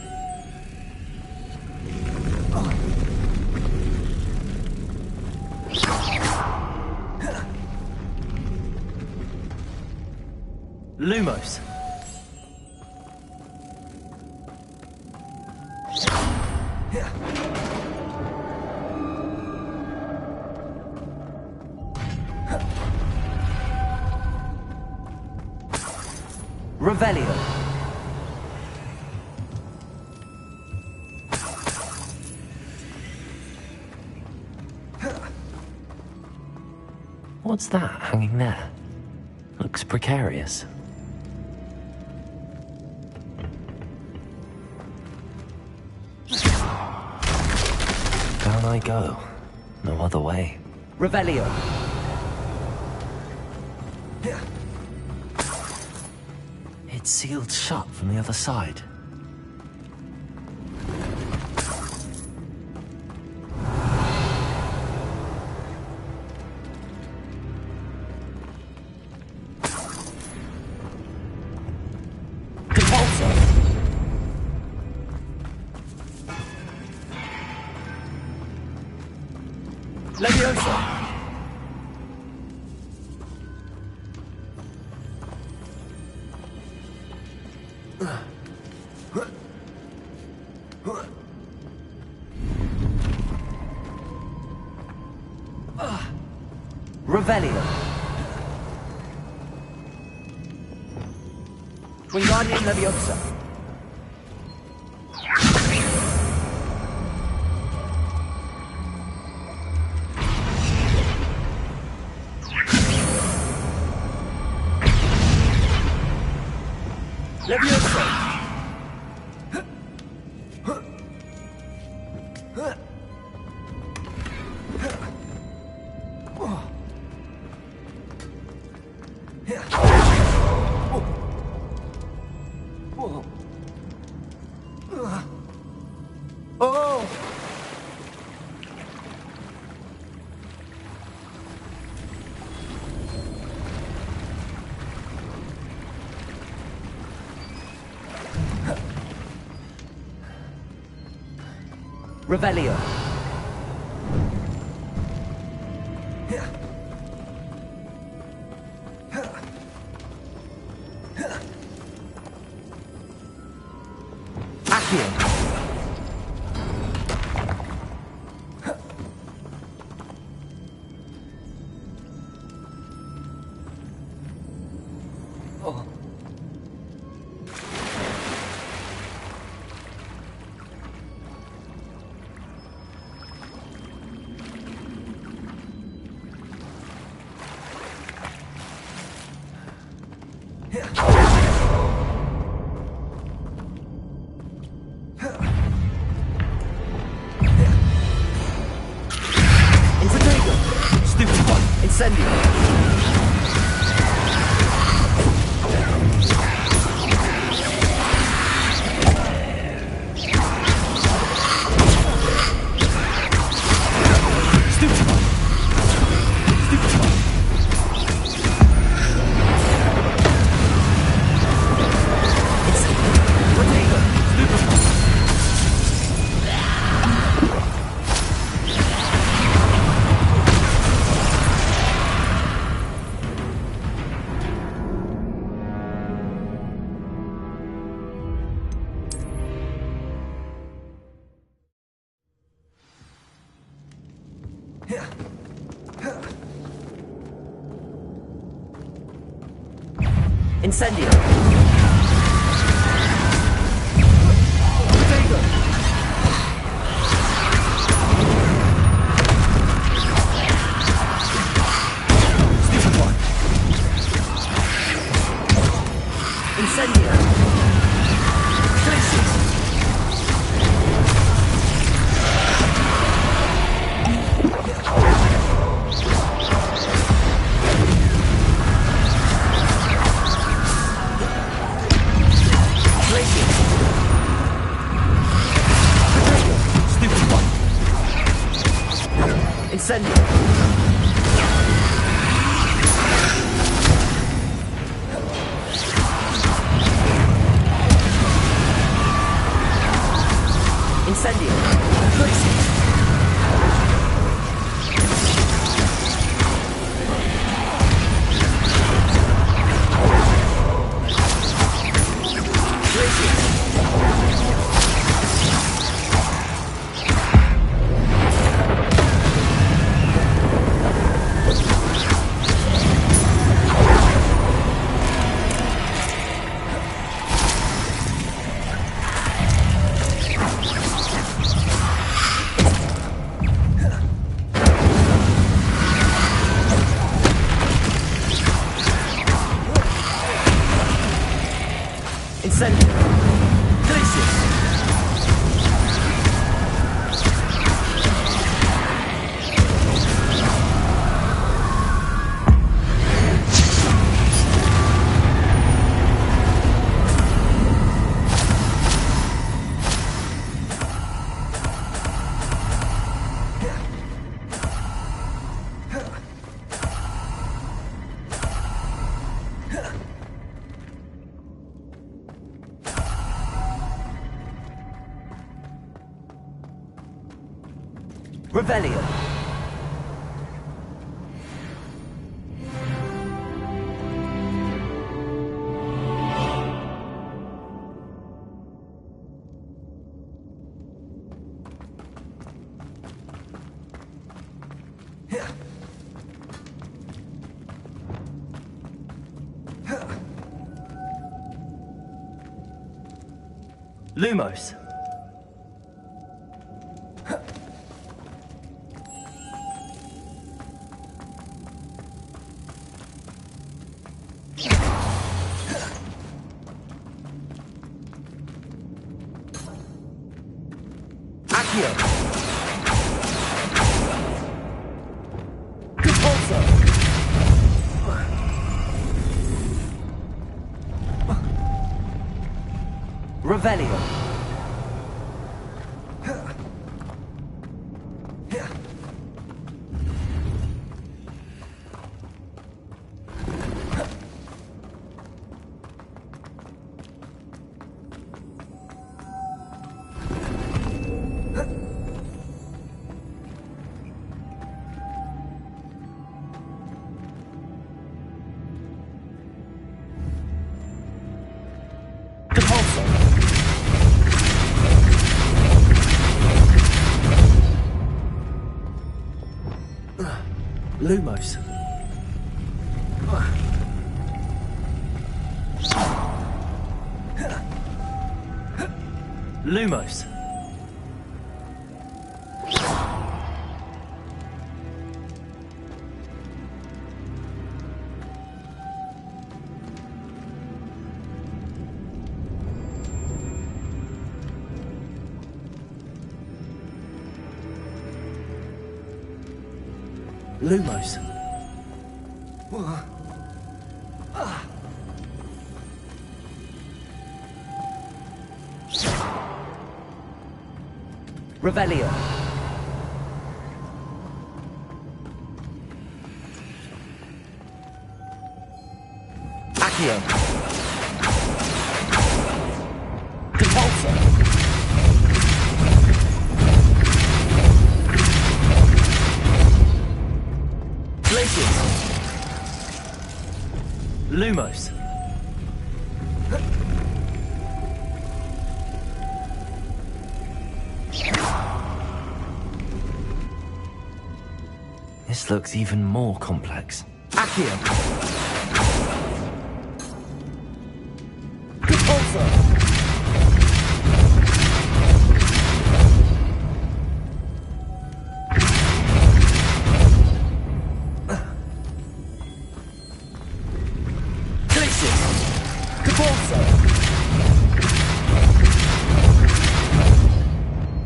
Lumos. Revelio. What's that hanging there? Looks precarious. Down I go. No other way. Revelio. It's sealed shut from the other side. Leviosa! Revelio. Wingardium Leviosa. Leviosa. Oh! Revelio. Accio. Oh. Stupid one! Incendio! Incendio! Stupid one! Incendio! Glacius! Incendio! Incendio! Glacius! Incendio! Glacius! Rebellion! Lumos! Revelio. Lumos. Lumos. Lumos. Revelio. Accio. Depulso. Glacius. Lumos. This looks even more complex. Accio. Depulso.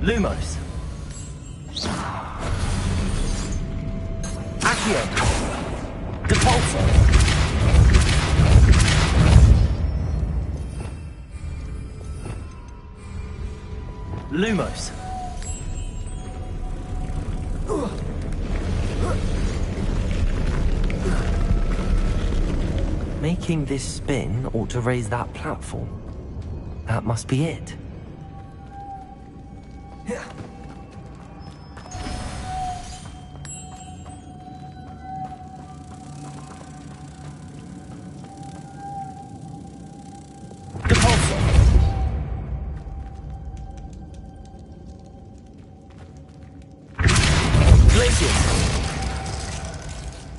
Lumos. Accio. Depulso. Lumos. Making this spin ought to raise that platform. That must be it.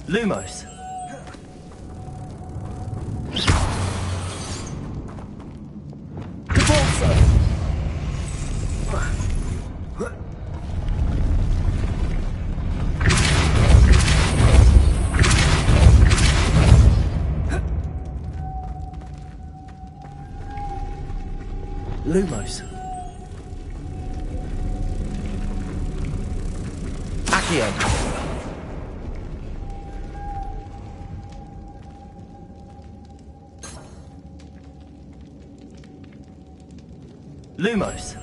Lumos. Lumos. Accio. Lumos.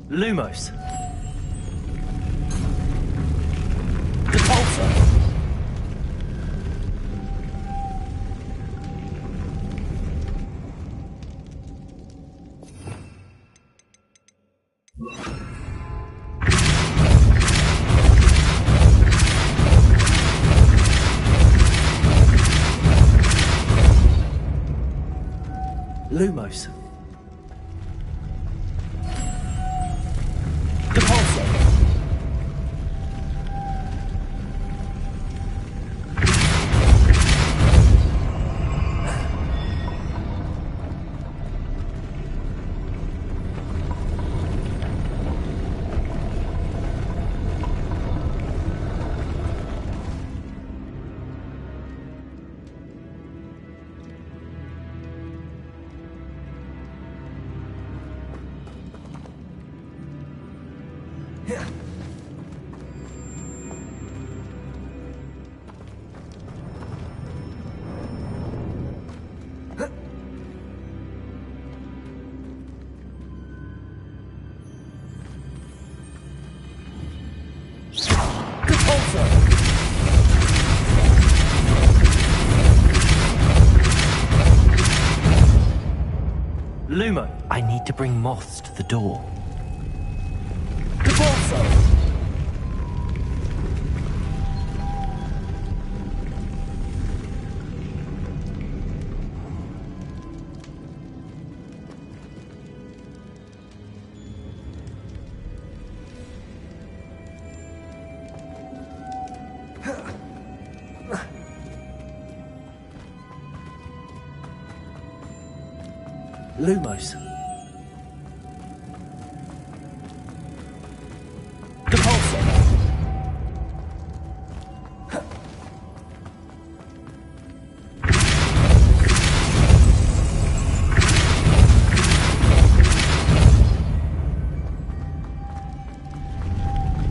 Lumos. Depulsor. Lumos. Lumo. I need to bring moths to the door. Lumos. Depulsor.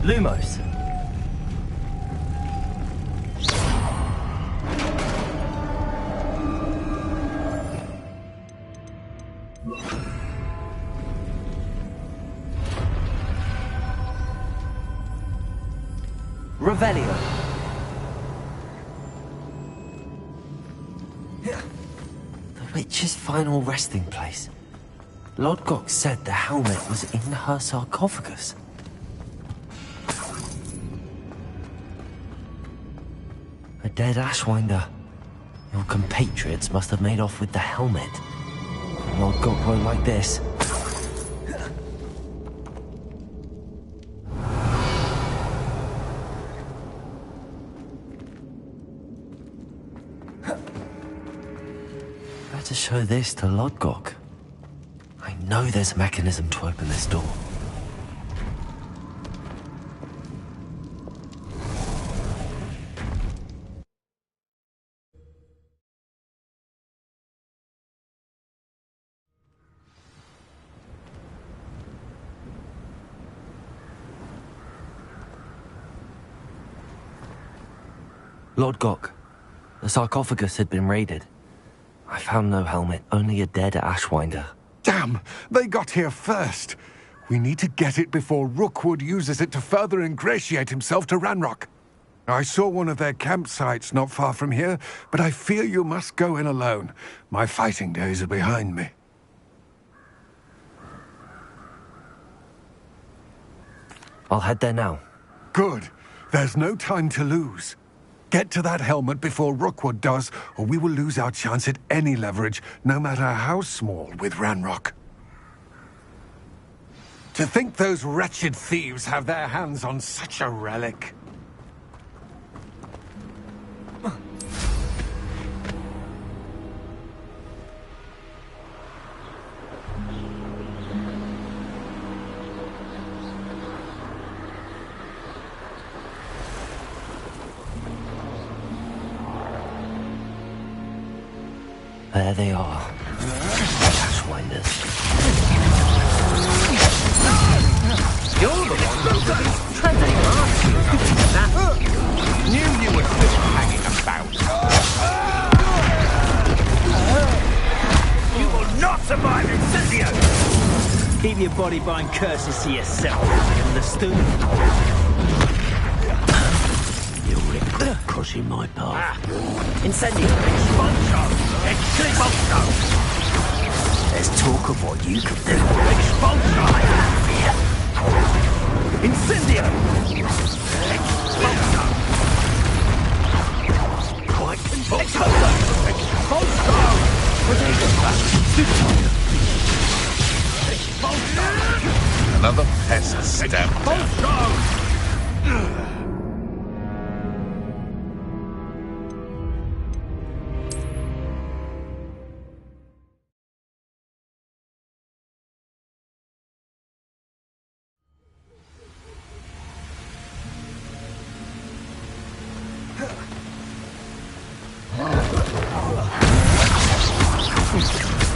Lumos. Revelio. The witch's final resting place. Lodgok said the helmet was in her sarcophagus. A dead Ashwinder. Your compatriots must have made off with the helmet. Lodgok won't like this. Better show this to Lodgok. I know there's a mechanism to open this door. Lodgok, the sarcophagus had been raided. I found no helmet, only a dead Ashwinder. Damn! They got here first! We need to get it before Rookwood uses it to further ingratiate himself to Ranrock. I saw one of their campsites not far from here, but I fear you must go in alone. My fighting days are behind me. I'll head there now. Good. There's no time to lose. Get to that helmet before Rookwood does, or we will lose our chance at any leverage, no matter how small, with Ranrock. To think those wretched thieves have their hands on such a relic. There they are. Ashwinders. You're the one who's at least treading on. Knew you were still hanging about. You will not survive Incendio! Keep your body buying curses to yourself. Understood? You'll regret crossing my path. Incendio! Expulso! Expulso! There's talk of what you can do. Expulso! I have here. Incendio! Expulso! Quite expulso! Expulso! Expulso! Another pest stamped. Expulso!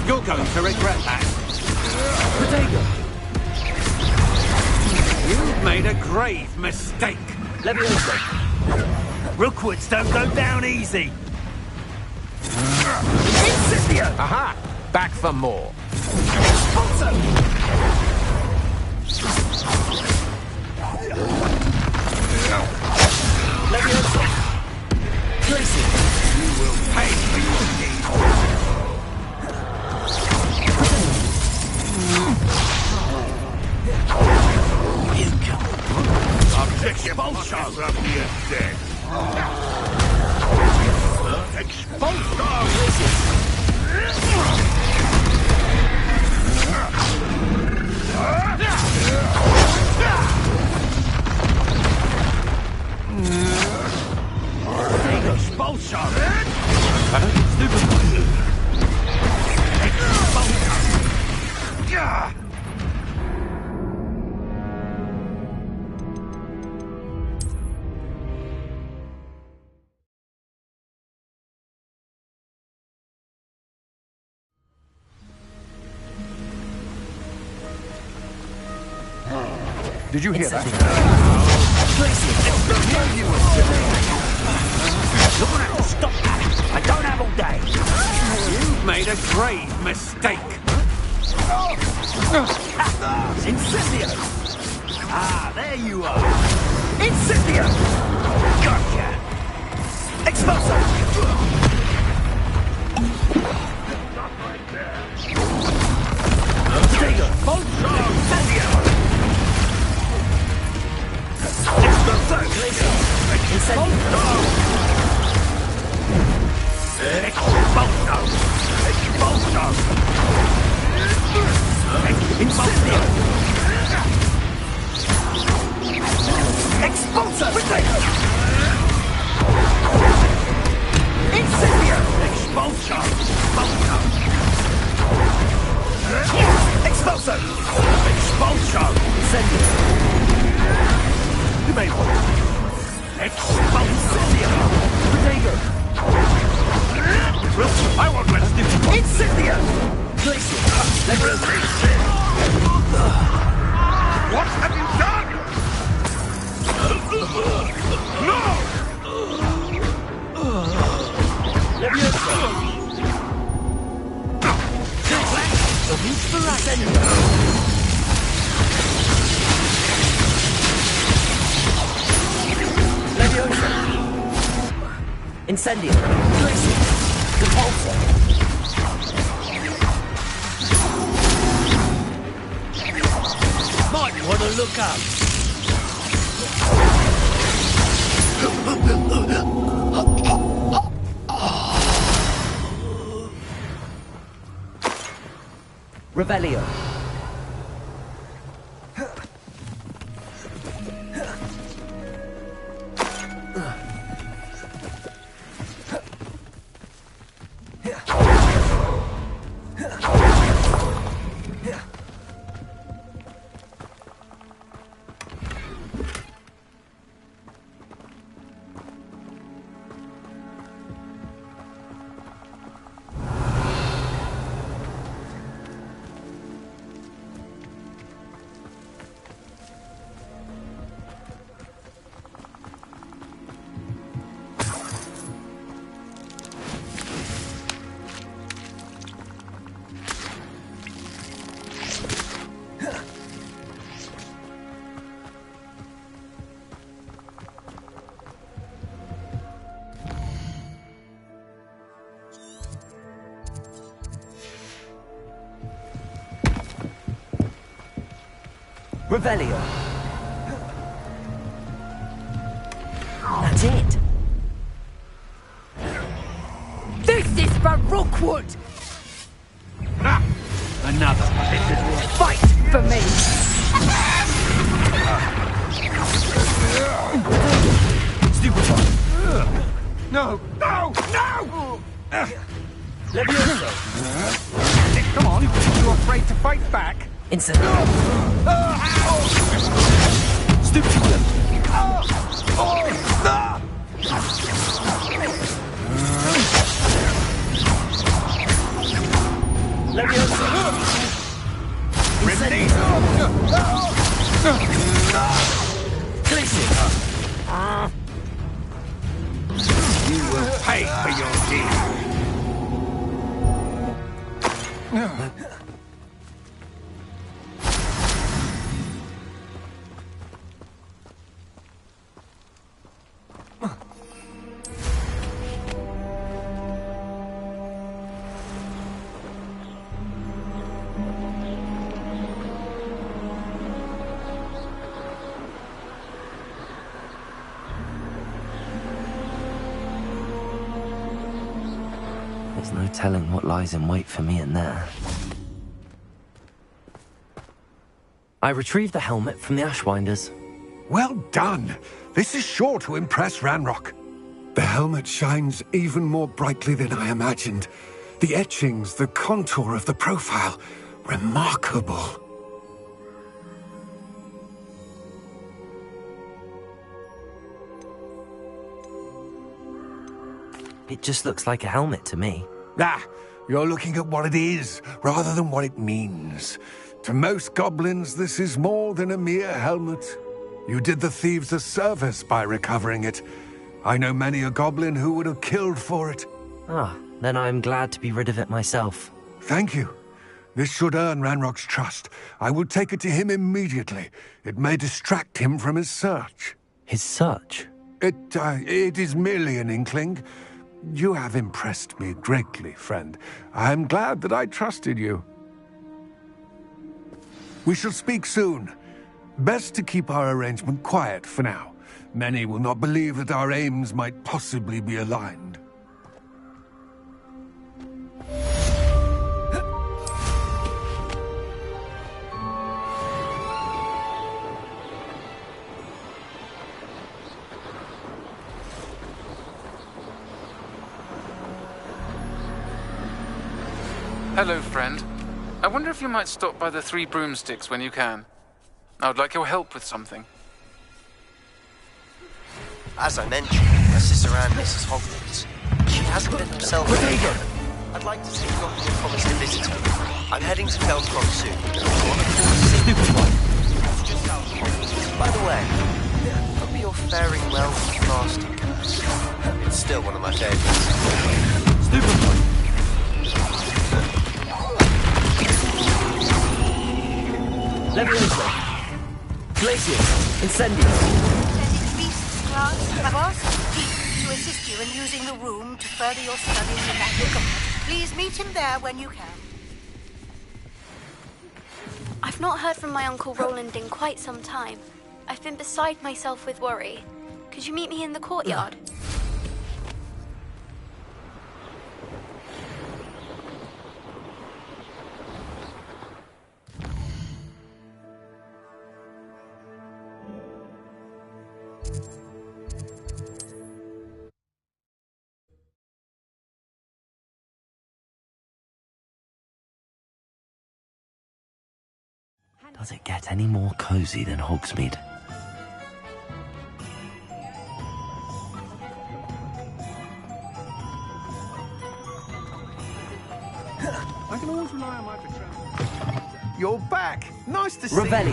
You're going to regret that. You've made a grave mistake. Leviosa. Rookwoods don't go down easy. Incendio! Aha! Back for more. Expulso! Leviosa. Tracy. You will pay for your deeds. Expulso of the dead. Expulso! Did you hear that? Stop that! I don't have all day! You've made a grave mistake. Incendio! Ah, there you are! Incendio! Gotcha! Expulso! Expulso! Incendio! You may want Expulso! Protego! I won't let us do Incendio! What have you done? No! Incendio. Repulsor. Might want to look up. Revelio. Revelio. That's it. This is for Rookwood! Another. Fight for me! Stupefy. No! No! No! Levioso. Come on, you afraid to fight back? Incendio. Stupefy. Levioso. You will pay for your deed. There's no telling what lies in wait for me in there. I retrieved the helmet from the Ashwinders. Well done. This is sure to impress Ranrock. The helmet shines even more brightly than I imagined. The etchings, the contour of the profile, remarkable. It just looks like a helmet to me. Ah, you're looking at what it is, rather than what it means. To most goblins, this is more than a mere helmet. You did the thieves a service by recovering it. I know many a goblin who would have killed for it. Ah, then I'm glad to be rid of it myself. Thank you. This should earn Ranrock's trust. I will take it to him immediately. It may distract him from his search. His search? It is merely an inkling. You have impressed me greatly, friend. I am glad that I trusted you. We shall speak soon. Best to keep our arrangement quiet for now. Many will not believe that our aims might possibly be aligned. Hello, friend. I wonder if you might stop by the Three Broomsticks when you can. I would like your help with something. As I mentioned, my sister Anne misses Hogwarts. She hasn't been herself. I'd like to see if you promise to visit her. I'm heading to Feldcroft soon. Just out of Hogwarts. By the way, hope you're faring well with the fasting curse. It's still one of my favorites. Stupefy. Levioso. Glacier. Incendio. Lieutenant Beast's class have asked Pete to assist you in using the room to further your studies in that regard. Please meet him there when you can. I've not heard from my Uncle Roland in quite some time. I've been beside myself with worry. Could you meet me in the courtyard? Does it get any more cozy than Hogsmeade? I can always rely on my patrol. You're back. Nice to see you. Revelio.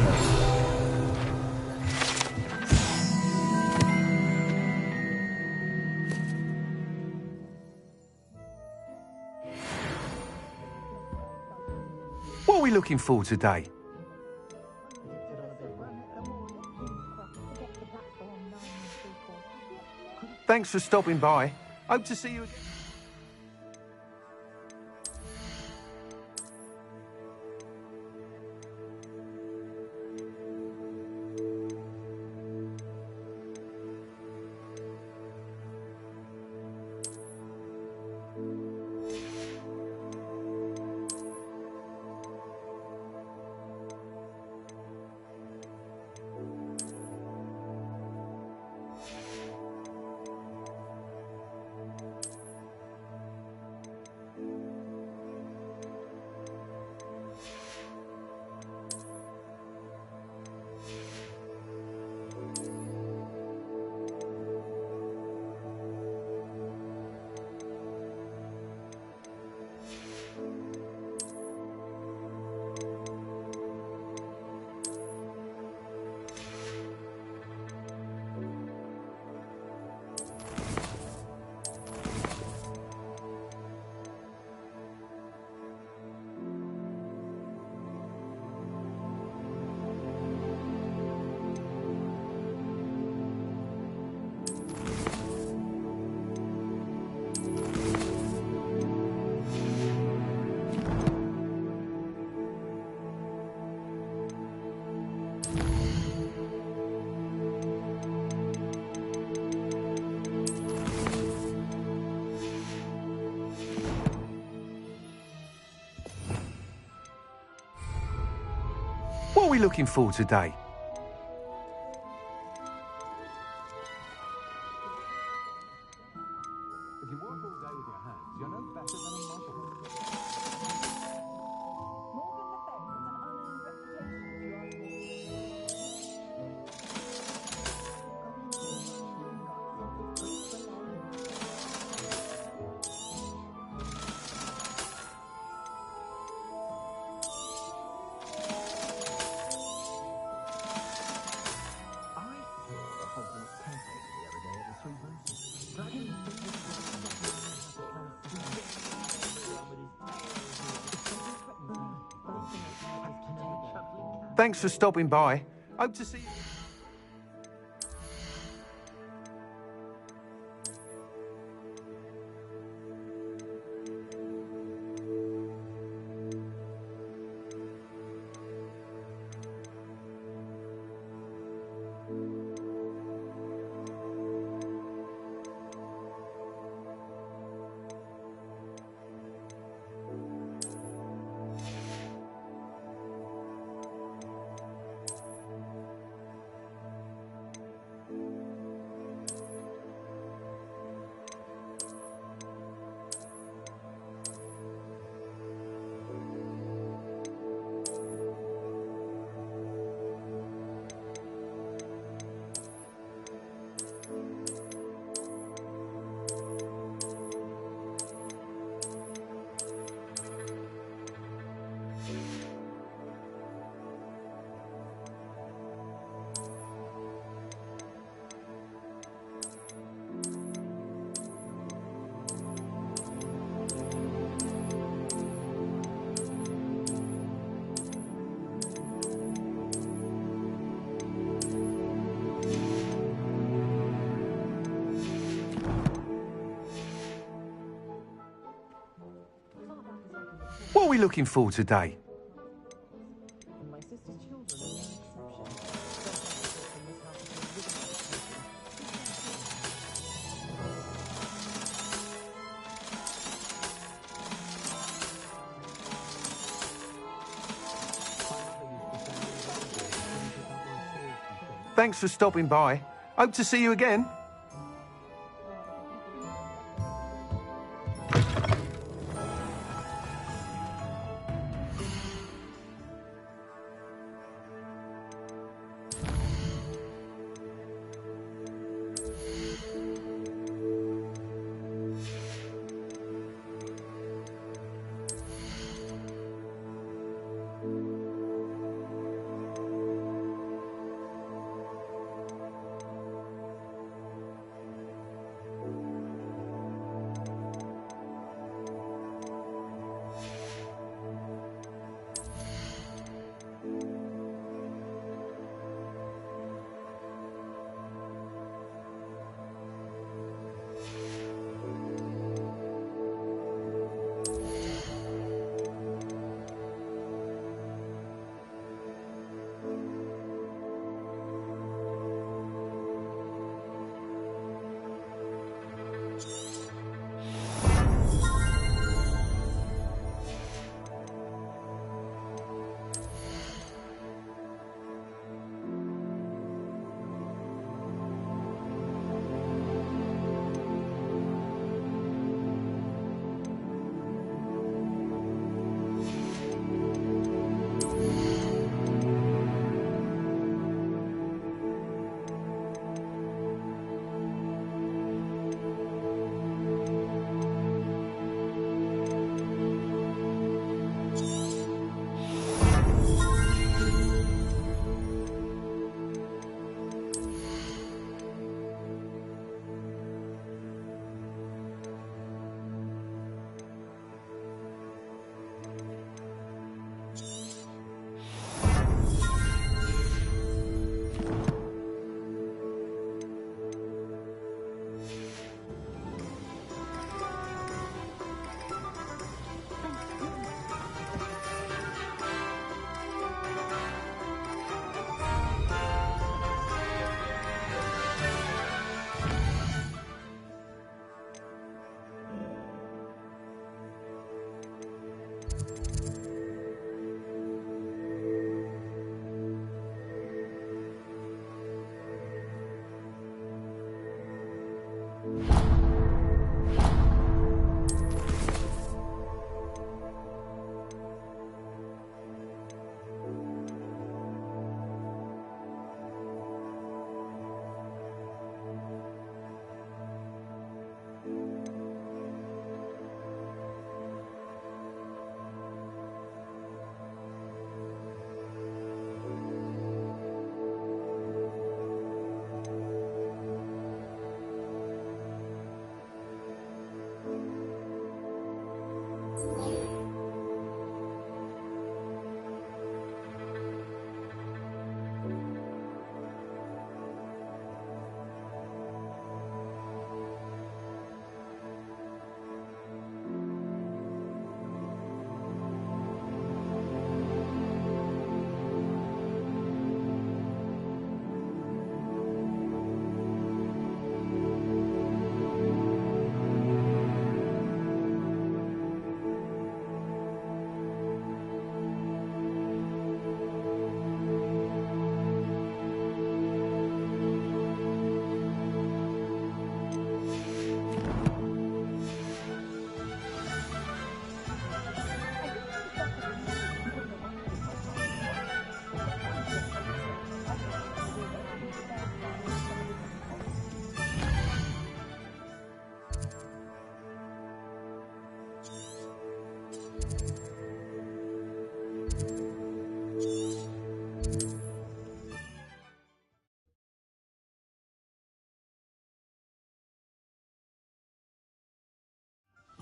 What are we looking for today? Thanks for stopping by. Hope to see you again. What are we looking for today? If you work all day with your hands, you're no better than a model. Thanks for stopping by. Hope to see you. What are we looking for today? Thanks for stopping by. Hope to see you again.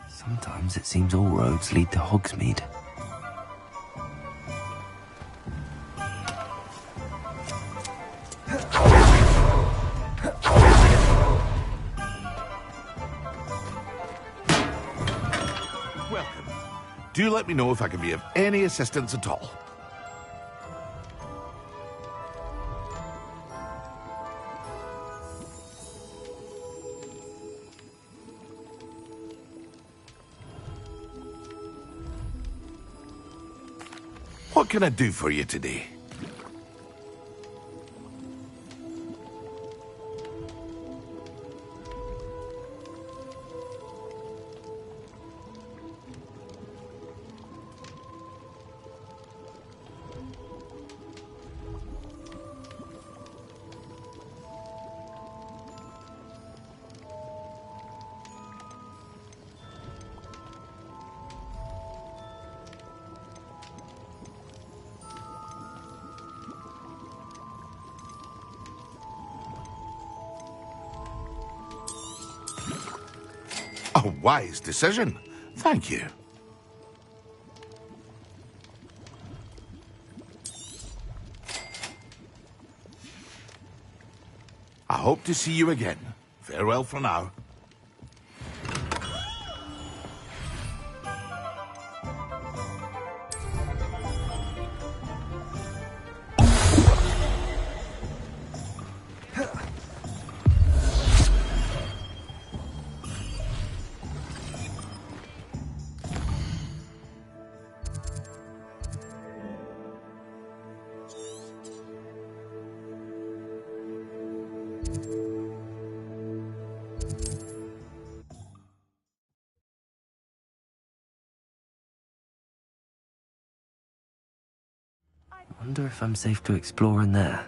Sometimes it seems all roads lead to Hogsmeade. Welcome. Do let me know if I can be of any assistance at all. What can I do for you today? A wise decision. Thank you. I hope to see you again. Farewell for now. Wonder if I'm safe to explore in there.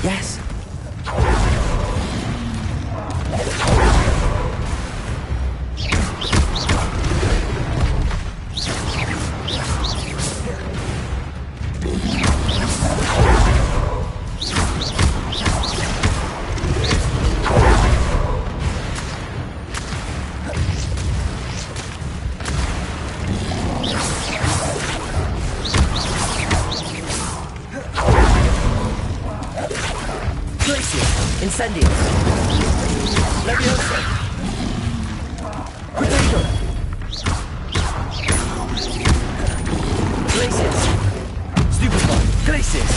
Yes. Incendios. Leviosa. Potato. Glacius. Stupefy. Glacius.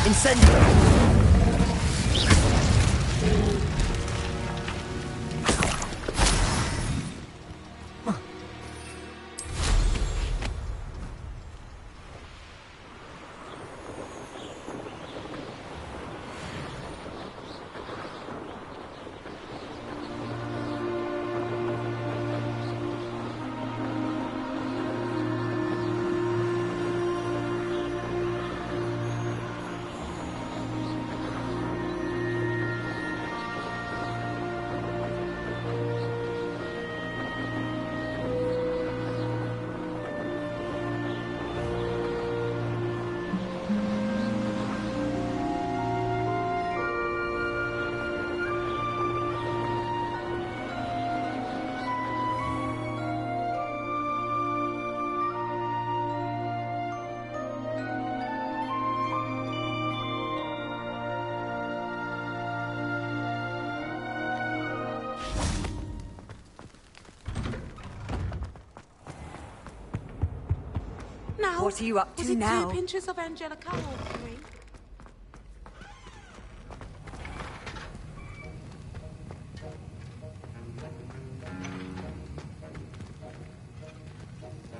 Incendio. Now, what are you up to was it now? 2 pinches of Angelica or 3?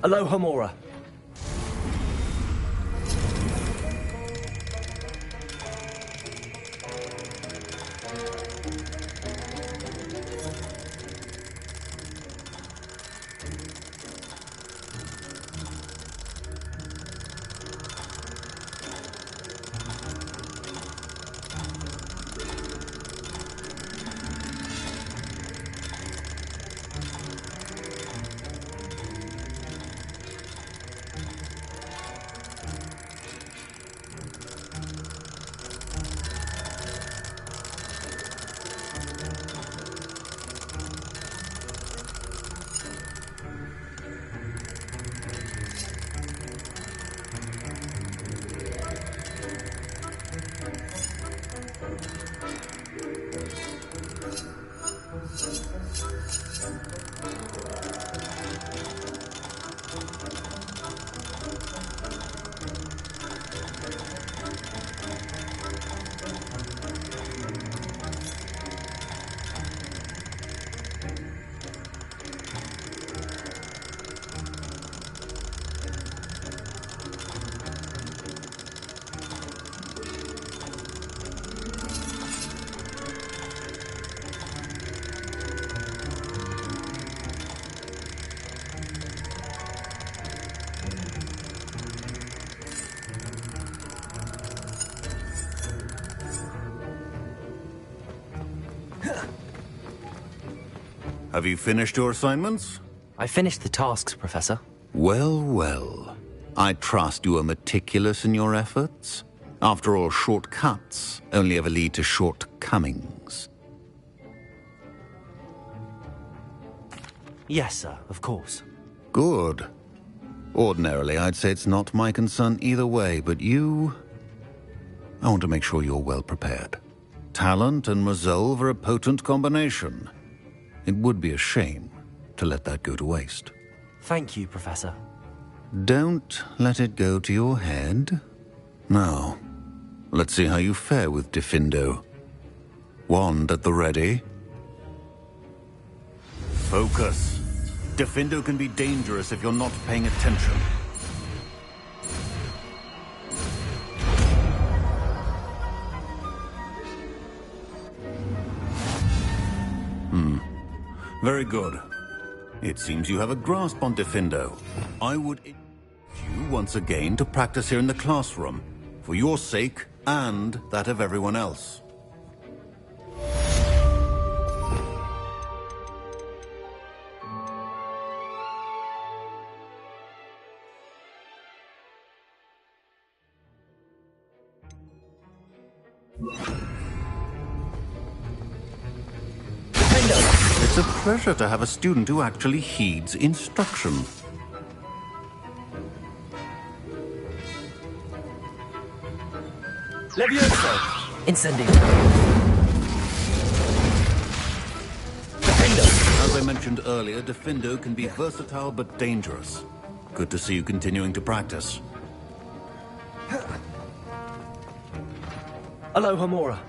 Aloha Mora. Have you finished your assignments? I finished the tasks, Professor. Well, well. I trust you are meticulous in your efforts. After all, shortcuts only ever lead to shortcomings. Yes, sir, of course. Good. Ordinarily, I'd say it's not my concern either way, but you... I want to make sure you're well prepared. Talent and resolve are a potent combination. It would be a shame to let that go to waste. Thank you, Professor. Don't let it go to your head. Now, let's see how you fare with Diffindo. Wand at the ready. Focus. Diffindo can be dangerous if you're not paying attention. Very good. It seems you have a grasp on Diffindo. I would encourage you once again to practice here in the classroom, for your sake and that of everyone else. It's a pleasure to have a student who actually heeds instruction. Levioso! Incendio! As I mentioned earlier, Diffindo can be versatile but dangerous. Good to see you continuing to practice. Aloha Mora.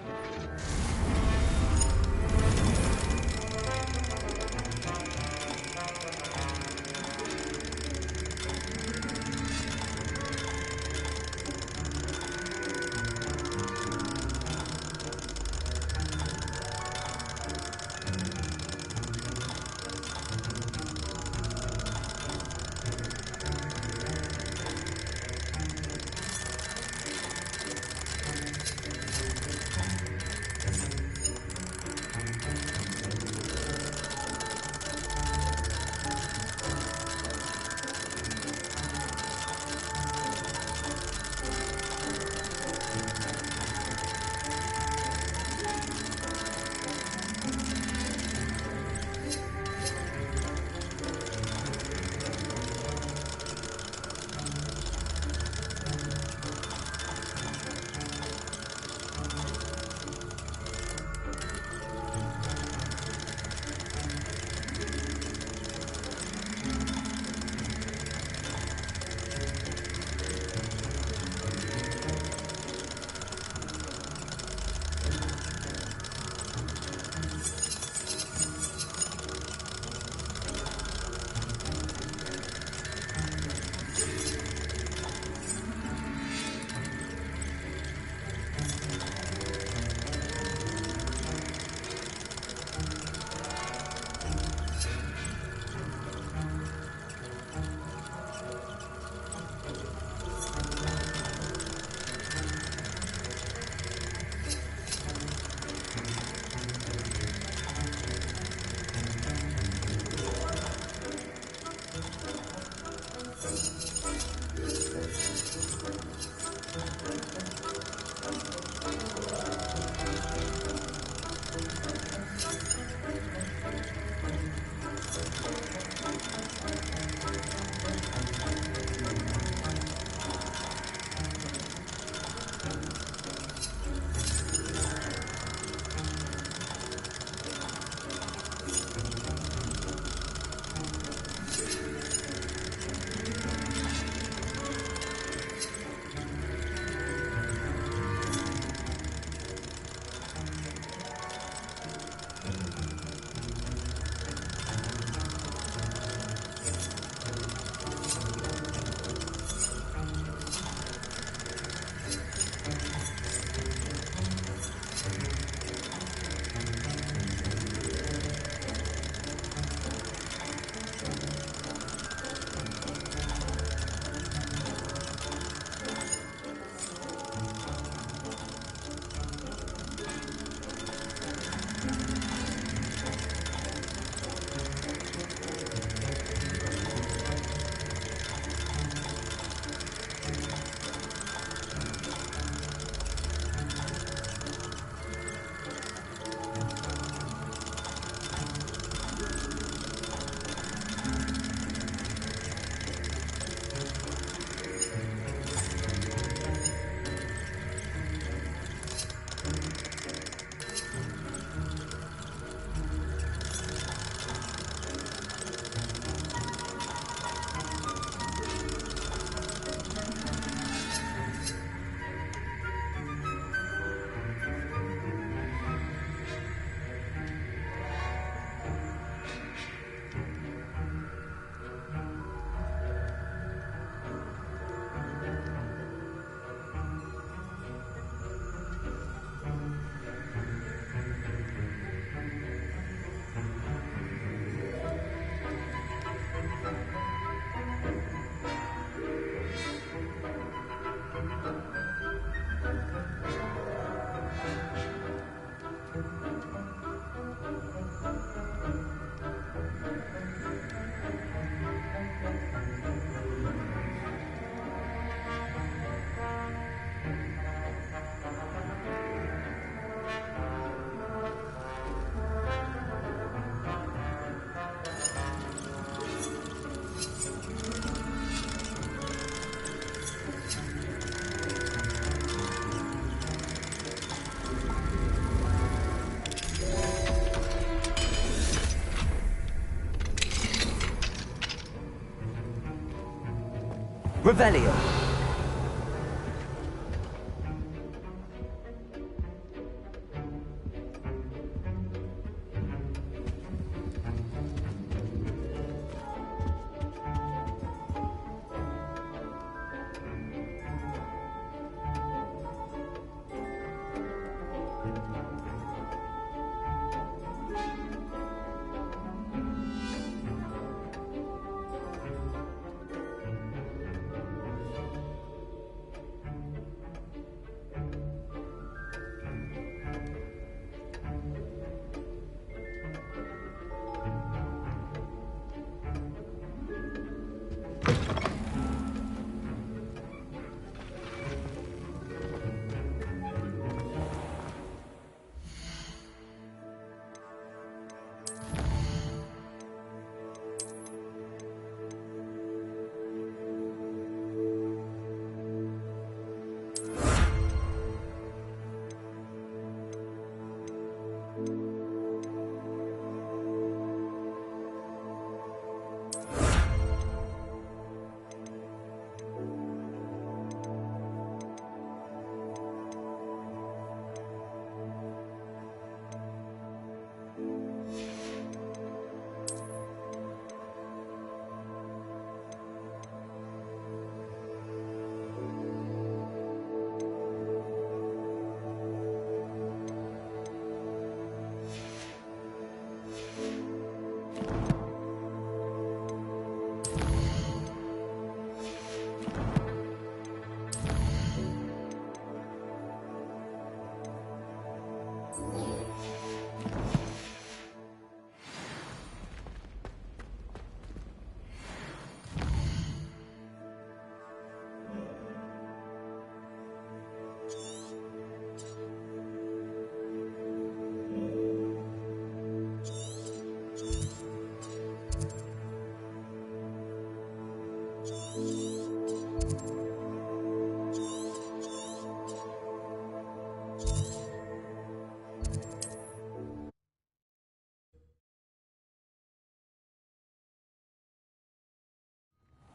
Revelio.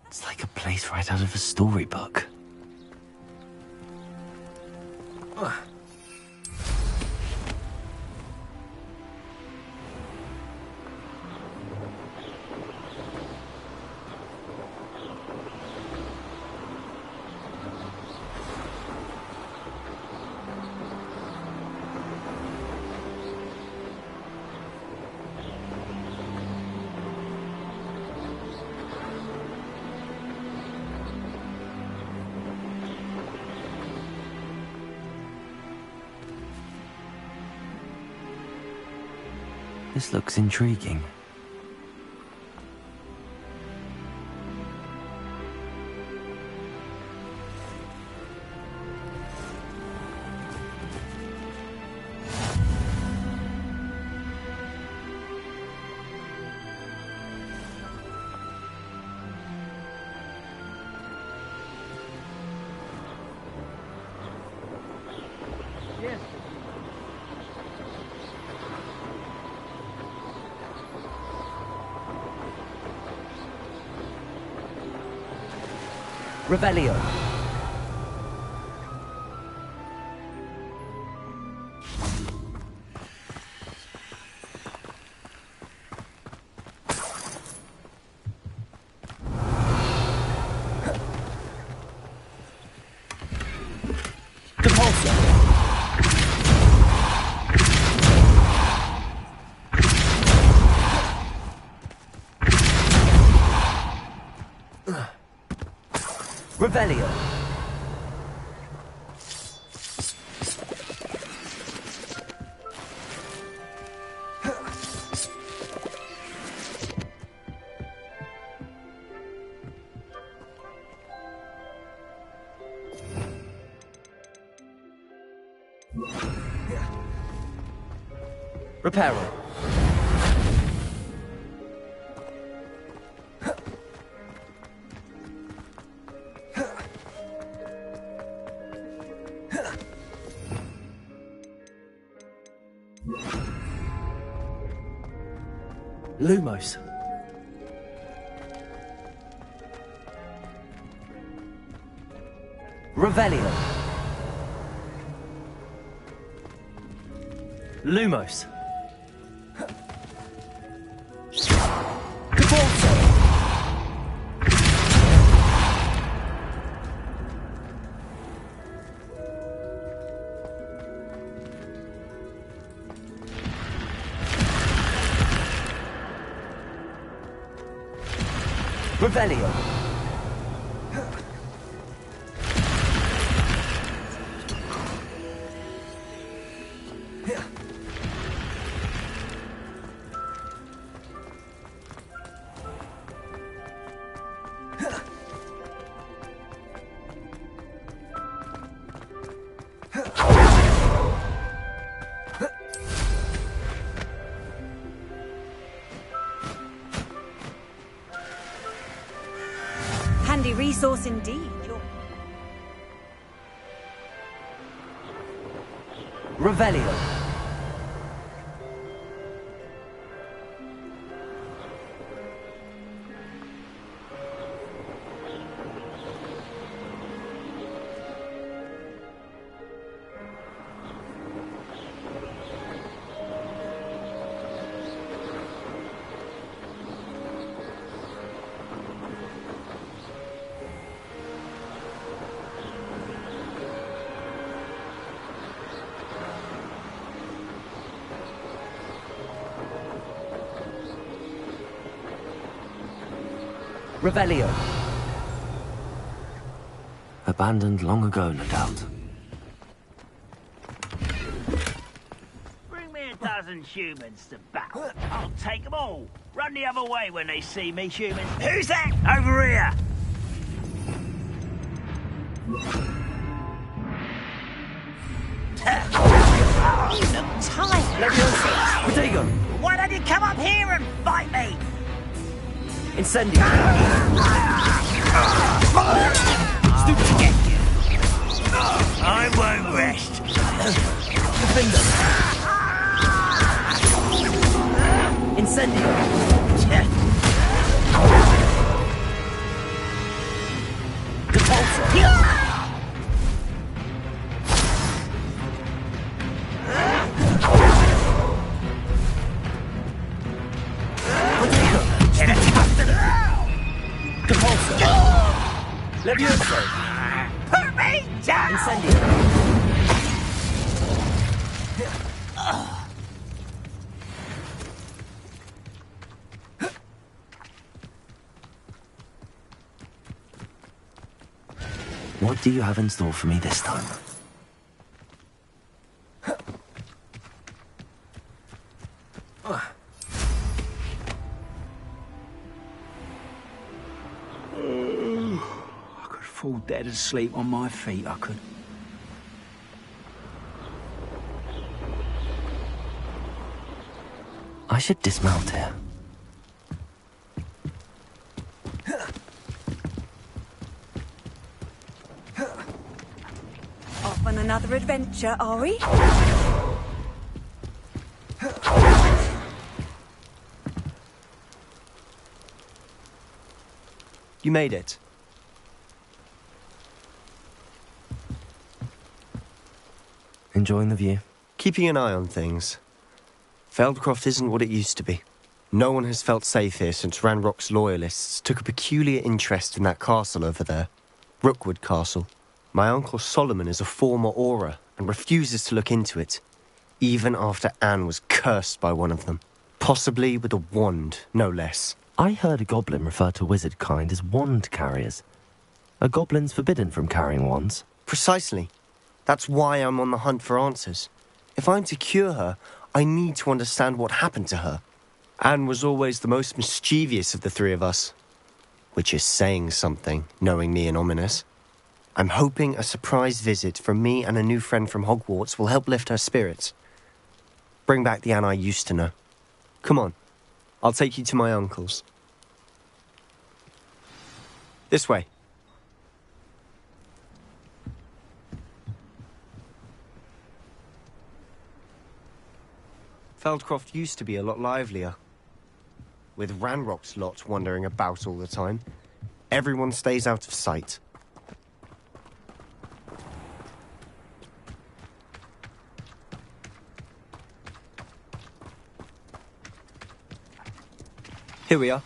It's like a place right out of a storybook. This looks intriguing. Revelio. Revelio. Reparo. Lumos. Revelio. Lumos. Cabalso. Revelio. Handy resource indeed. Revelio. Revelio. Abandoned long ago, no doubt. Bring me a dozen humans to battle. I'll take them all. Run the other way when they see me, humans. Who's that? Over here! Oh, you look tired. Protego. Why don't you come up here and fight me? Incendio. Stupid get you. I won't rest. Defender. Incendio. Depulso. Levioso. Put me down! Incendio. What do you have in store for me this time? Fall dead asleep on my feet, I could. I should dismount here. Off on another adventure, are we? You made it. Enjoying the view? Keeping an eye on things. Feldcroft isn't what it used to be. No one has felt safe here since Ranrock's loyalists took a peculiar interest in that castle over there. Rookwood Castle. My uncle Solomon is a former Auror and refuses to look into it, even after Anne was cursed by one of them. Possibly with a wand, no less. I heard a goblin refer to wizard kind as wand carriers. Are goblins forbidden from carrying wands? Precisely. That's why I'm on the hunt for answers. If I'm to cure her, I need to understand what happened to her. Anne was always the most mischievous of the three of us. Which is saying something, knowing me and Ominous. I'm hoping a surprise visit from me and a new friend from Hogwarts will help lift her spirits. Bring back the Anne I used to know. Come on, I'll take you to my uncle's. This way. Feldcroft used to be a lot livelier. With Ranrock's lot wandering about all the time, everyone stays out of sight. Here we are.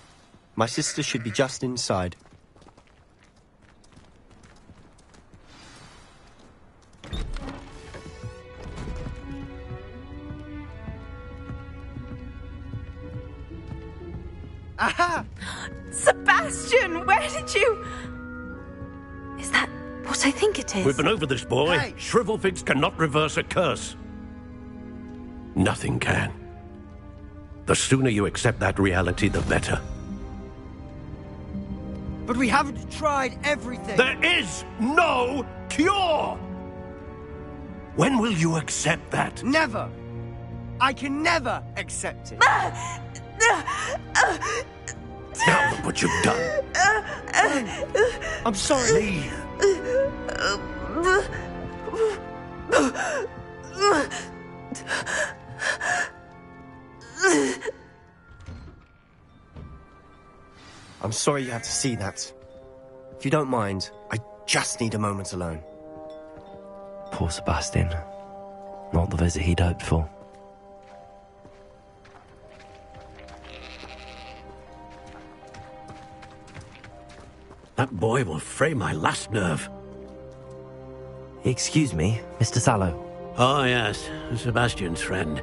My sister should be just inside. Aha! Sebastian, where did you... Is that what I think it is? We've been over this, boy. Hey. Shrivelfigs cannot reverse a curse. Nothing can. The sooner you accept that reality, the better. But we haven't tried everything. There is no cure! When will you accept that? Never. I can never accept it. Now look what you've done. I'm sorry. I'm sorry you have to see that. If you don't mind, I just need a moment alone. Poor Sebastian. Not the visit he'd hoped for. That boy will fray my last nerve. Excuse me, Mr. Sallow. Oh, yes, Sebastian's friend.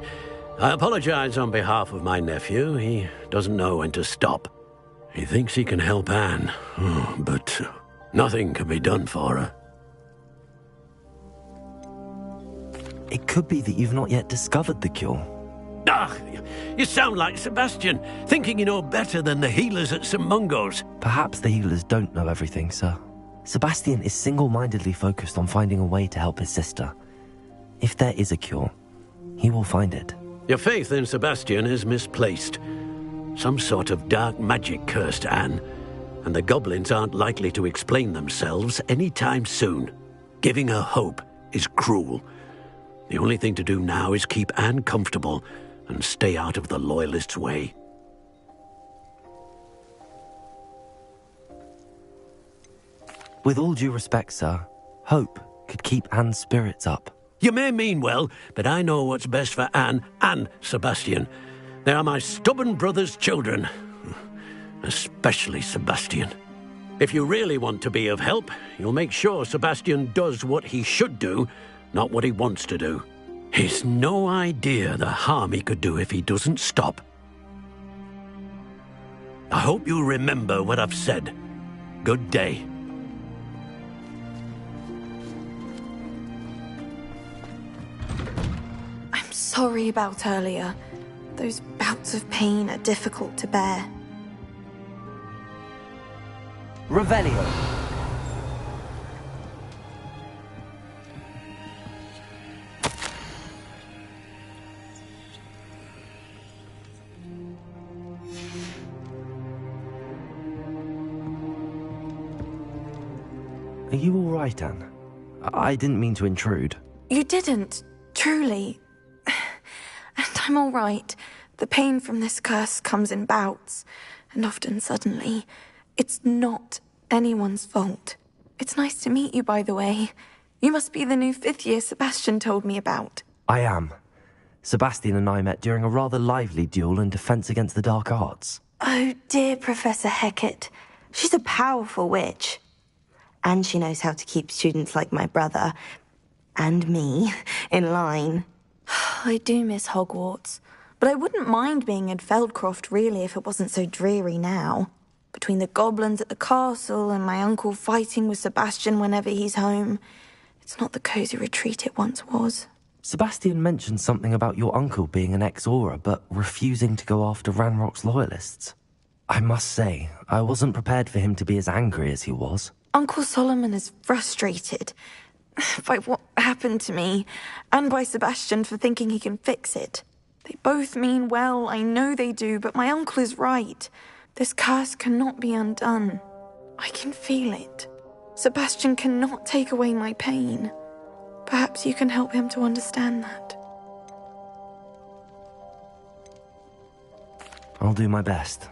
I apologize on behalf of my nephew. He doesn't know when to stop. He thinks he can help Anne, but nothing can be done for her. It could be that you've not yet discovered the cure. Ah, you sound like Sebastian, thinking you know better than the healers at St. Mungo's. Perhaps the healers don't know everything, sir. Sebastian is single-mindedly focused on finding a way to help his sister. If there is a cure, he will find it. Your faith in Sebastian is misplaced. Some sort of dark magic cursed Anne, and the goblins aren't likely to explain themselves anytime soon. Giving her hope is cruel. The only thing to do now is keep Anne comfortable and stay out of the Loyalists' way. With all due respect, sir, hope could keep Anne's spirits up. You may mean well, but I know what's best for Anne and Sebastian. They are my stubborn brother's children. Especially Sebastian. If you really want to be of help, you'll make sure Sebastian does what he should do, not what he wants to do. He's no idea the harm he could do if he doesn't stop. I hope you'll remember what I've said. Good day. I'm sorry about earlier. Those bouts of pain are difficult to bear. Revelio. Are you all right, Anne? I didn't mean to intrude. You didn't, truly. And I'm all right. The pain from this curse comes in bouts, and often suddenly. It's not anyone's fault. It's nice to meet you, by the way. You must be the new 5th year Sebastian told me about. I am. Sebastian and I met during a rather lively duel in defense against the dark arts. Oh, dear Professor Hecat. She's a powerful witch. And she knows how to keep students like my brother, and me, in line. I do miss Hogwarts, but I wouldn't mind being in Feldcroft, really, if it wasn't so dreary now. Between the goblins at the castle and my uncle fighting with Sebastian whenever he's home, it's not the cosy retreat it once was. Sebastian mentioned something about your uncle being an ex-Auror, but refusing to go after Ranrock's loyalists. I must say, I wasn't prepared for him to be as angry as he was. Uncle Solomon is frustrated by what happened to me, and by Sebastian for thinking he can fix it. They both mean well, I know they do, but my uncle is right. This curse cannot be undone. I can feel it. Sebastian cannot take away my pain. Perhaps you can help him to understand that. I'll do my best.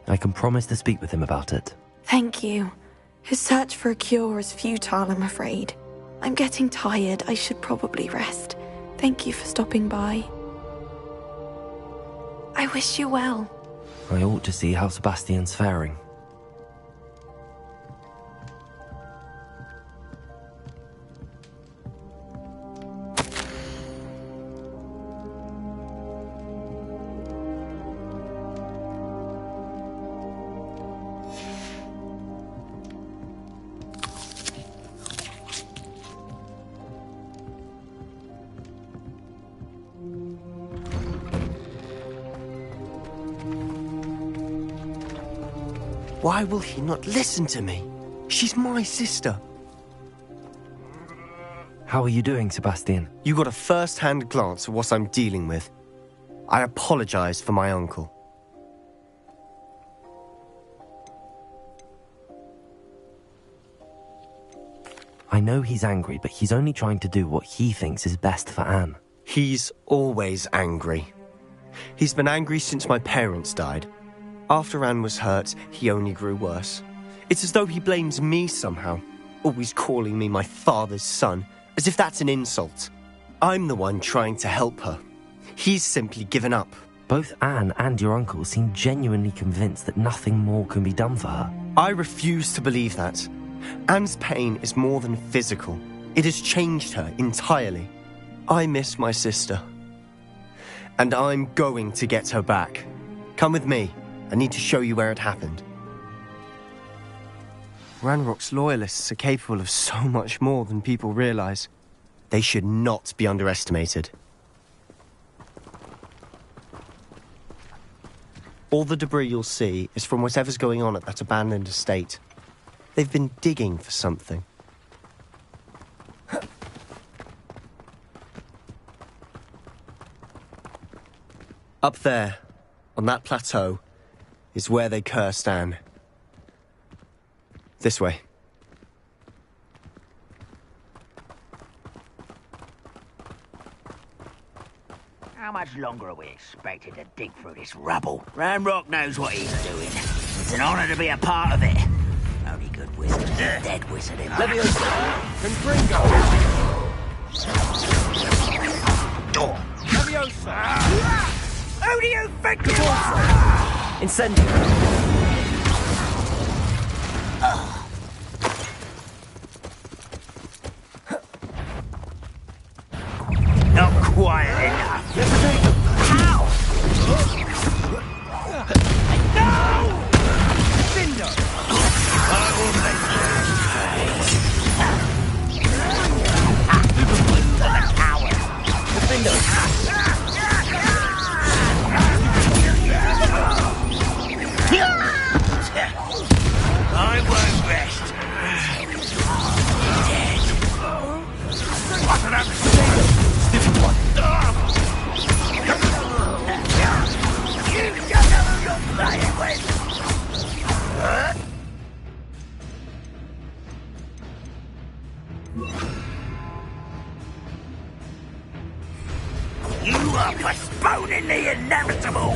I can promise to speak with him about it. Thank you. His search for a cure is futile, I'm afraid. I'm getting tired. I should probably rest. Thank you for stopping by. I wish you well. I ought to see how Sebastian's faring. Why will he not listen to me? She's my sister. How are you doing, Sebastian? You got a first-hand glance at what I'm dealing with. I apologize for my uncle. I know he's angry, but he's only trying to do what he thinks is best for Anne. He's always angry. He's been angry since my parents died. After Anne was hurt, he only grew worse. It's as though he blames me somehow, always calling me my father's son, as if that's an insult. I'm the one trying to help her. He's simply given up. Both Anne and your uncle seem genuinely convinced that nothing more can be done for her. I refuse to believe that. Anne's pain is more than physical. It has changed her entirely. I miss my sister. And I'm going to get her back. Come with me. I need to show you where it happened. Ranrock's loyalists are capable of so much more than people realize. They should not be underestimated. All the debris you'll see is from whatever's going on at that abandoned estate. They've been digging for something. Up there, on that plateau, is where they cursed Anne. This way. How much longer are we expected to dig through this rubble? Ranrock knows what he's doing. It's an honor to be a part of it. Only good wizard is a dead wizard in Leviosa! Confringo! Leviosa! Who do you think you are? Incendio! Not quiet enough. How? No! Cinder! I will make I won't rest. Dead. What an absolute stupid one. You don't know who you're playing with. You are postponing the inevitable.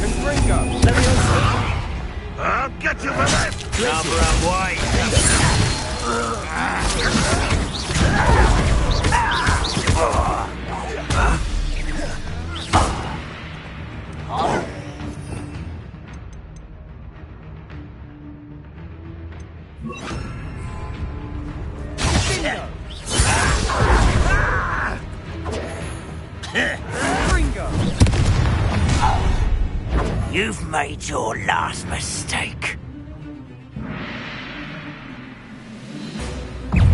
Confringo! Leviosa! I'll get you for that. Number up wide. You've made your last mistake.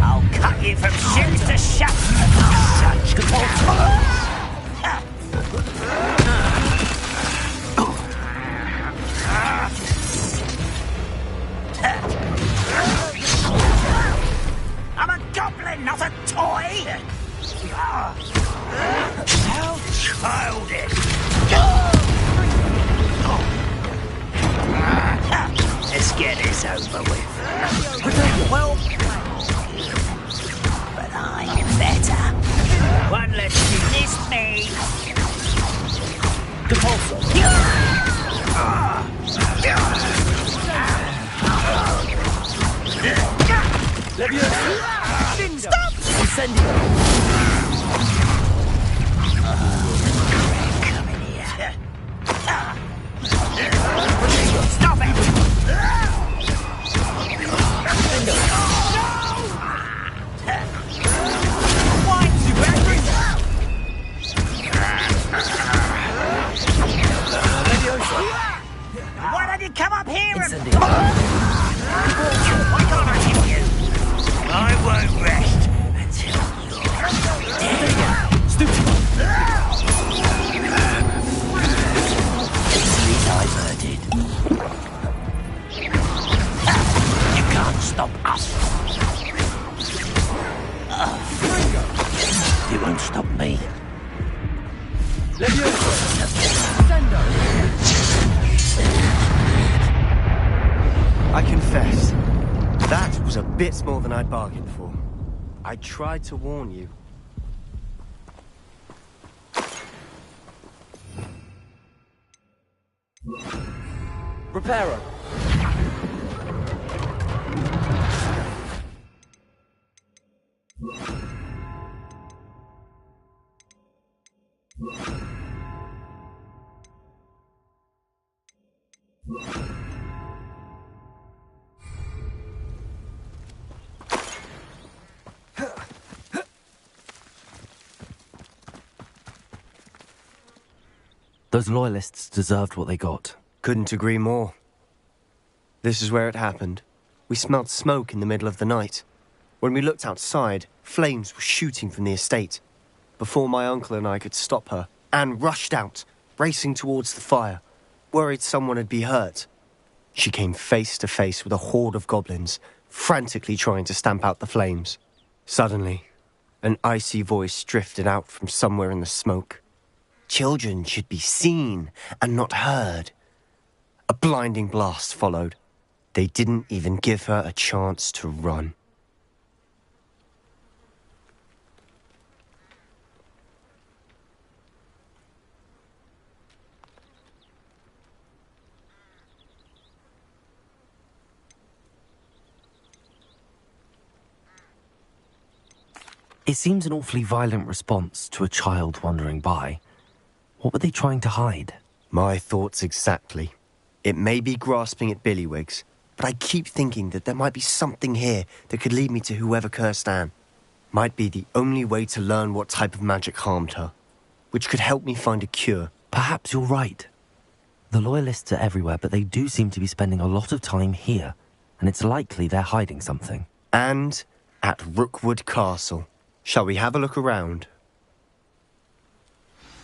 I'll cut you from shoes to shaft. Such controls. I'm a goblin, not a toy. How childish. Let's get this over with. Well, but I'm better. One less you miss me. Stop it! Why, why don't you come up here and... Why can't I hit you? I won't rest until you're dead. Stupid. Easily diverted. You can't stop us. You won't stop me. I confess, that was a bit more than I'd bargained for. I tried to warn you. Reparo. Those loyalists deserved what they got. Couldn't agree more. This is where it happened. We smelled smoke in the middle of the night. When we looked outside, flames were shooting from the estate. Before my uncle and I could stop her, Anne rushed out, racing towards the fire, worried someone had been hurt. She came face to face with a horde of goblins, frantically trying to stamp out the flames. Suddenly, an icy voice drifted out from somewhere in the smoke. Children should be seen and not heard. A blinding blast followed. They didn't even give her a chance to run. It seems an awfully violent response to a child wandering by. What were they trying to hide? My thoughts exactly. It may be grasping at Billywigs, but I keep thinking that there might be something here that could lead me to whoever cursed Anne. Might be the only way to learn what type of magic harmed her, which could help me find a cure. Perhaps you're right. The Loyalists are everywhere, but they do seem to be spending a lot of time here, and it's likely they're hiding something. And at Rookwood Castle. Shall we have a look around?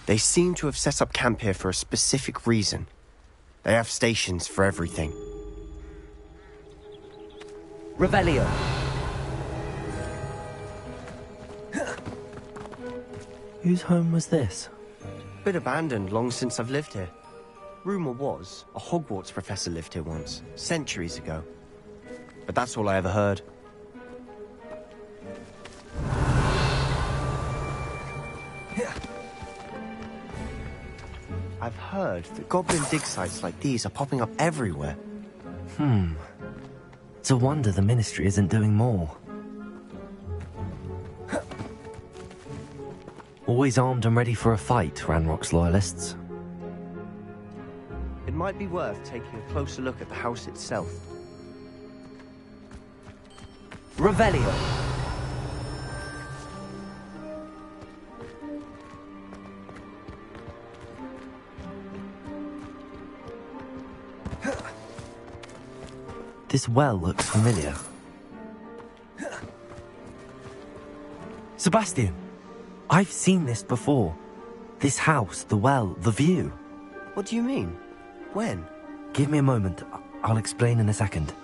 They seem to have set up camp here for a specific reason. They have stations for everything. Revelio. Whose home was this? Been abandoned long since I've lived here. Rumour was a Hogwarts professor lived here once, centuries ago. But that's all I ever heard. I've heard that goblin dig sites like these are popping up everywhere. It's a wonder the Ministry isn't doing more. Always armed and ready for a fight, Ranrock's Loyalists. It might be worth taking a closer look at the house itself. Revelio. This well looks familiar. Sebastian, I've seen this before. This house, the well, the view. What do you mean? When? Give me a moment. I'll explain in a second.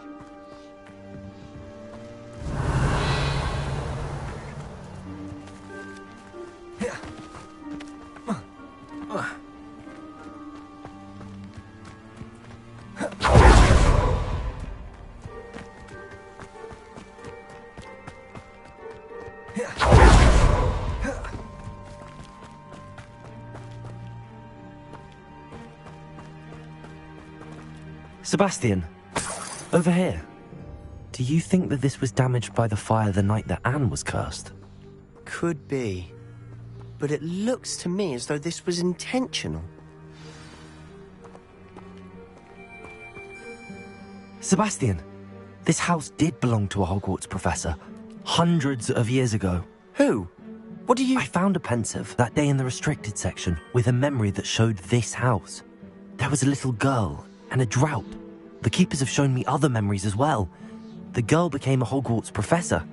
Sebastian, over here. Do you think that this was damaged by the fire the night that Anne was cursed? Could be. But it looks to me as though this was intentional. Sebastian, this house did belong to a Hogwarts professor, hundreds of years ago. Who? What do you... I found a pensive that day in the restricted section with a memory that showed this house. There was a little girl and a drought. The keepers have shown me other memories as well. The girl became a Hogwarts professor.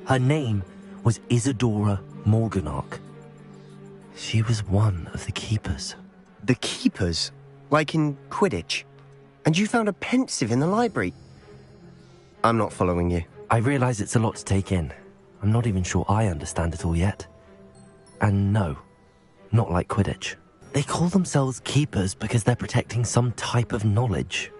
Her name was Isadora Morganach. She was one of the keepers. The keepers? Like in Quidditch? And you found a pensive in the library? I'm not following you. I realise it's a lot to take in. I'm not even sure I understand it all yet. And no, not like Quidditch. They call themselves keepers because they're protecting some type of knowledge.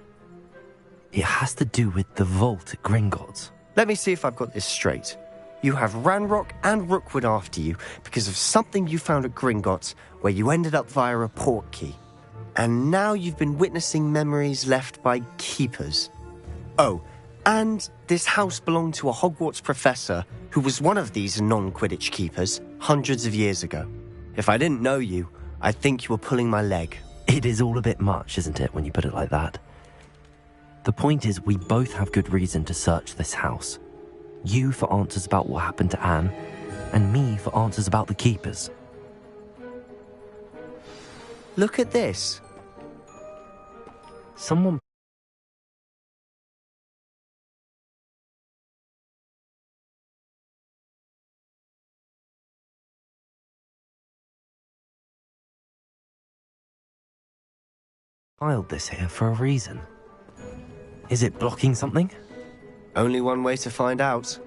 It has to do with the vault at Gringotts. Let me see if I've got this straight. You have Ranrock and Rookwood after you because of something you found at Gringotts where you ended up via a portkey. And now you've been witnessing memories left by keepers. Oh, and this house belonged to a Hogwarts professor who was one of these non-Quidditch keepers hundreds of years ago. If I didn't know you, I'd think you were pulling my leg. It is all a bit much, isn't it, when you put it like that? The point is, we both have good reason to search this house. You for answers about what happened to Anne, and me for answers about the keepers. Look at this. Someone... filed this here for a reason. Is it blocking something? Only one way to find out.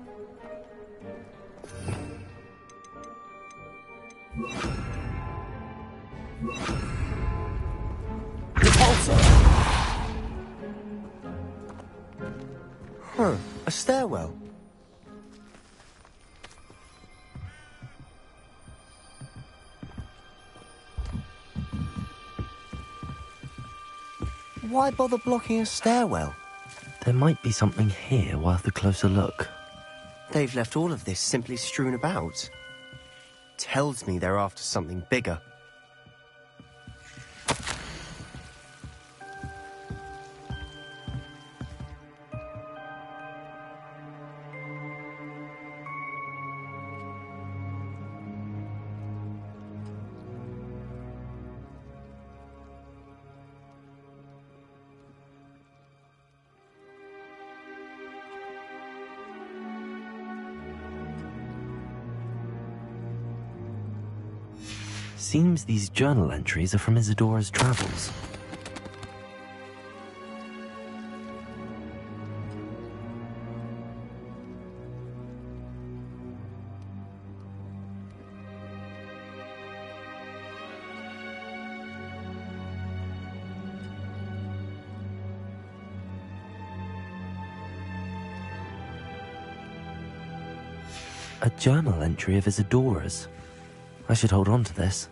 Huh, a stairwell. Why bother blocking a stairwell? There might be something here worth a closer look. They've left all of this simply strewn about. Tells me they're after something bigger. Seems these journal entries are from Isadora's travels. A journal entry of Isadora's. I should hold on to this.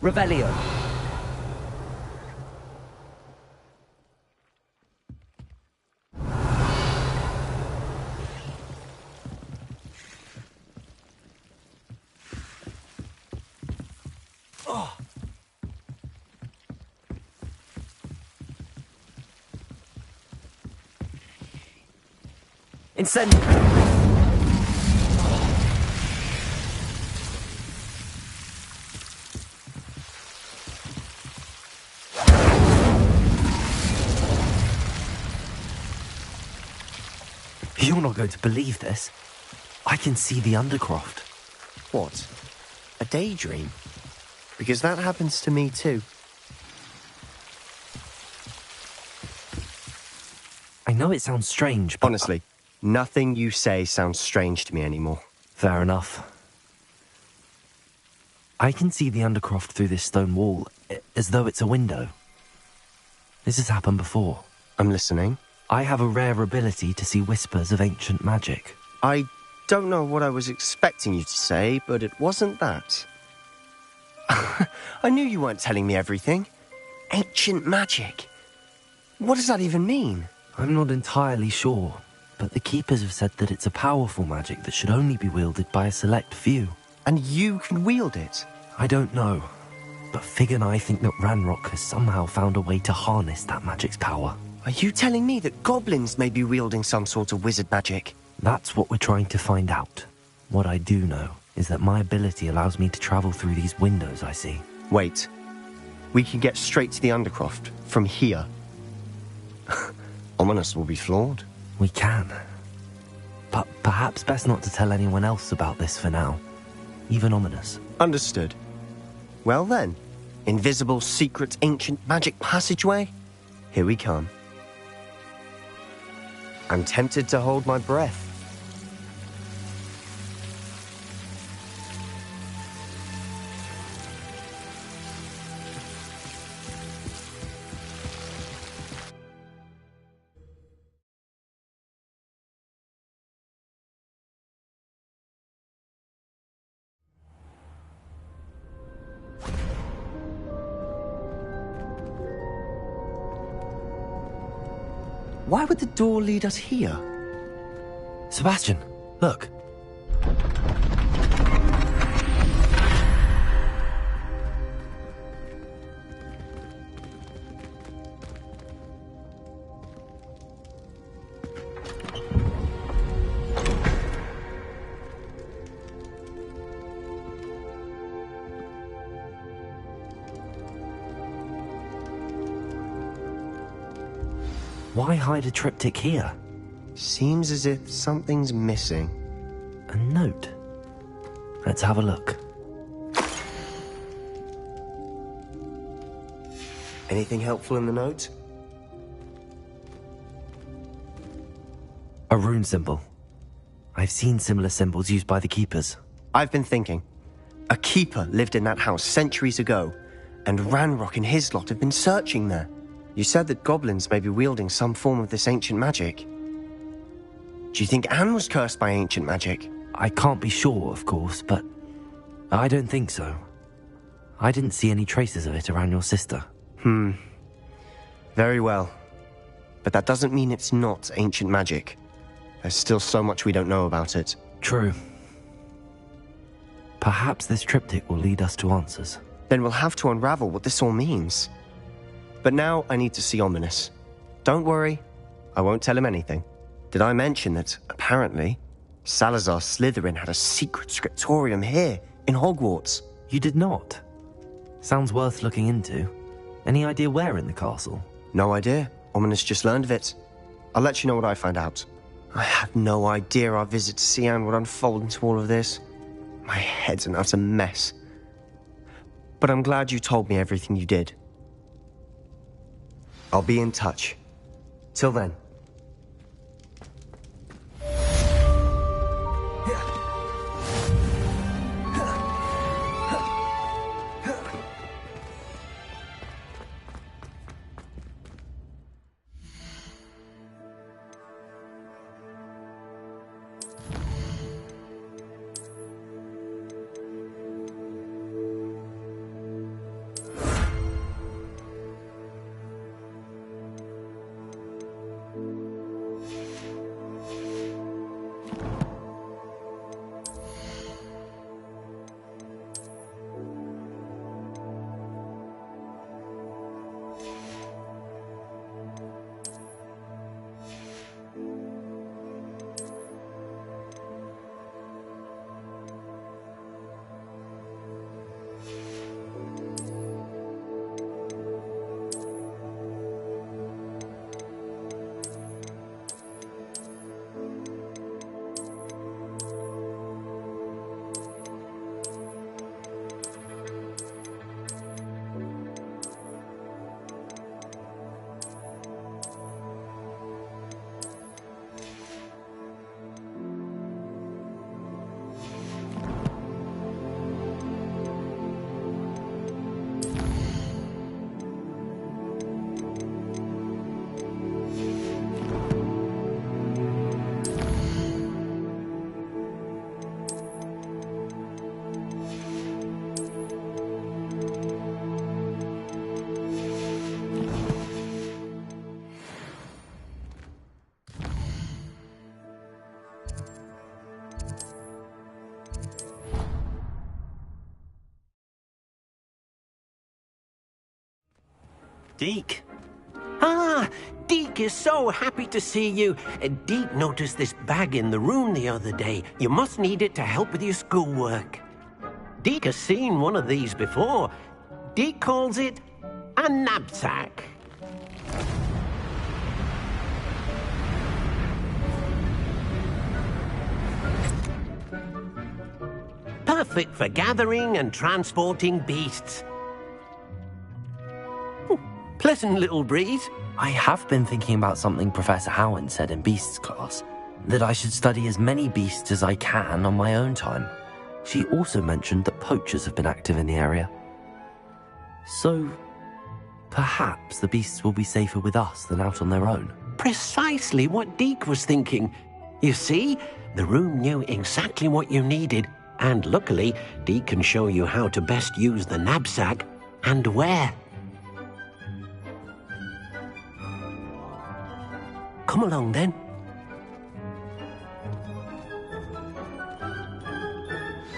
Revelio. Incendio. You're not going to believe this. I can see the Undercroft. What? A daydream? Because that happens to me too. I know it sounds strange, but... Honestly, nothing you say sounds strange to me anymore. Fair enough. I can see the Undercroft through this stone wall, as though it's a window. This has happened before. I'm listening. I have a rare ability to see whispers of ancient magic. I don't know what I was expecting you to say, but it wasn't that. I knew you weren't telling me everything. Ancient magic. What does that even mean? I'm not entirely sure. but the Keepers have said that it's a powerful magic that should only be wielded by a select few. And you can wield it? I don't know, but Fig and I think that Ranrock has somehow found a way to harness that magic's power. Are you telling me that goblins may be wielding some sort of wizard magic? That's what we're trying to find out. What I do know is that my ability allows me to travel through these windows I see. Wait. We can get straight to the Undercroft from here. Ominous will be floored. We can. But perhaps best not to tell anyone else about this for now. Even Ominous. Understood. Well then, invisible, secret, ancient magic passageway? Here we come. I'm tempted to hold my breath. Why would the door lead us here? Sebastian, look. Why hide a triptych here? Seems as if something's missing. A note. Let's have a look. Anything helpful in the note? A rune symbol. I've seen similar symbols used by the Keepers. I've been thinking. A Keeper lived in that house centuries ago, and Ranrock and his lot have been searching there. You said that goblins may be wielding some form of this ancient magic. Do you think Anne was cursed by ancient magic? I can't be sure, of course, but I don't think so. I didn't see any traces of it around your sister. Very well. But that doesn't mean it's not ancient magic. There's still so much we don't know about it. True. Perhaps this triptych will lead us to answers. Then we'll have to unravel what this all means. But now I need to see Ominous. Don't worry, I won't tell him anything. Did I mention that, apparently, Salazar Slytherin had a secret scriptorium here, in Hogwarts? You did not? Sounds worth looking into. Any idea where in the castle? No idea. Ominous just learned of it. I'll let you know what I find out. I had no idea our visit to Cian would unfold into all of this. My head's an utter mess. But I'm glad you told me everything you did. I'll be in touch. Till then. Deke. Ah, Deke is so happy to see you. Deke noticed this bag in the room the other day. You must need it to help with your schoolwork. Deke has seen one of these before. Deke calls it a knapsack. Perfect for gathering and transporting beasts. Pleasant little breeze. I have been thinking about something Professor Howin said in Beasts class, that I should study as many beasts as I can on my own time. She also mentioned that poachers have been active in the area. So, perhaps the beasts will be safer with us than out on their own. Precisely what Deke was thinking. You see, the room knew exactly what you needed, and luckily, Deke can show you how to best use the knapsack and where. Come along, then.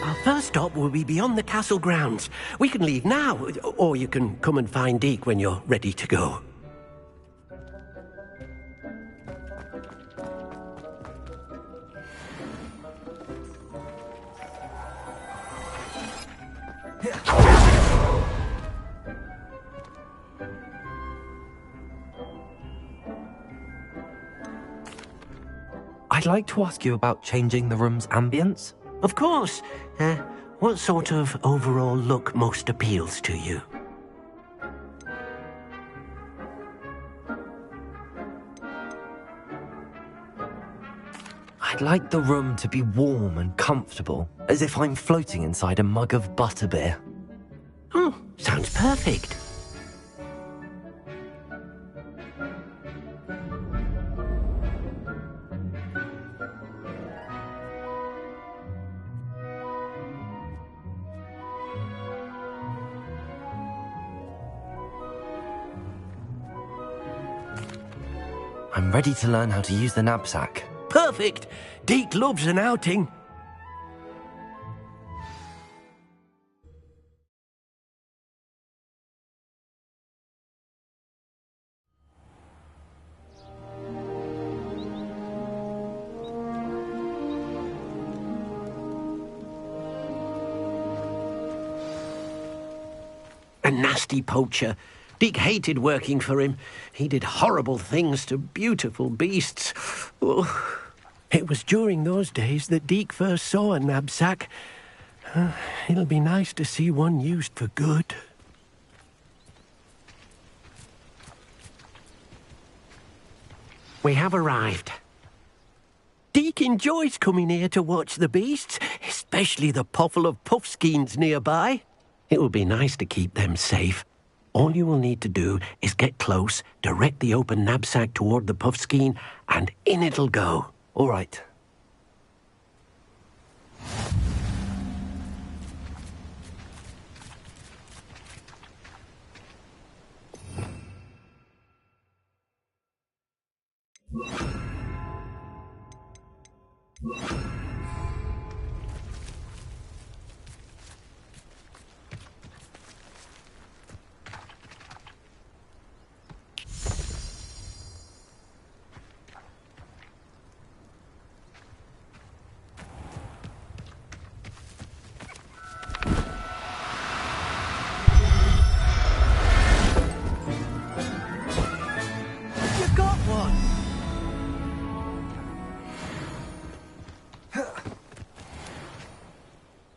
Our first stop will be beyond the castle grounds. We can leave now, or you can come and find Deke when you're ready to go. I'd like to ask you about changing the room's ambience. Of course. What sort of overall look most appeals to you? I'd like the room to be warm and comfortable, as if I'm floating inside a mug of butterbeer. Oh, sounds perfect. I'm ready to learn how to use the knapsack. Perfect! Deke loves an outing. A nasty poacher. Deke hated working for him. He did horrible things to beautiful beasts. Oh. It was during those days that Deke first saw a knapsack. It'll be nice to see one used for good. We have arrived. Deke enjoys coming here to watch the beasts, especially the potful of puffskeins nearby. It will be nice to keep them safe. All you will need to do is get close, direct the open knapsack toward the puffskein, and in it'll go. All right.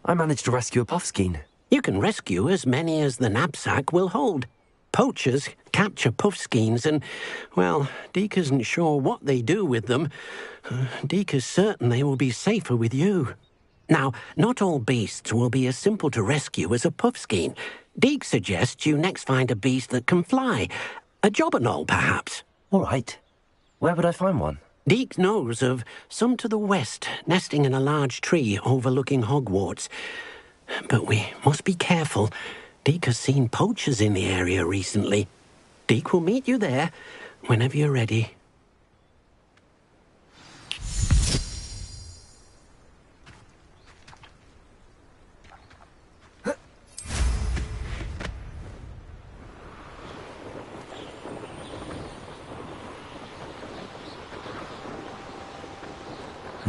I managed to rescue a puffskein. You can rescue as many as the knapsack will hold. Poachers capture puffskeins and, well, Deke isn't sure what they do with them. Deke is certain they will be safer with you. Now, not all beasts will be as simple to rescue as a puffskein. Deke suggests you next find a beast that can fly. A jobberknoll, perhaps. All right. Where would I find one? Deke knows of some to the west, nesting in a large tree overlooking Hogwarts. But we must be careful. Deke has seen poachers in the area recently. Deke will meet you there whenever you're ready.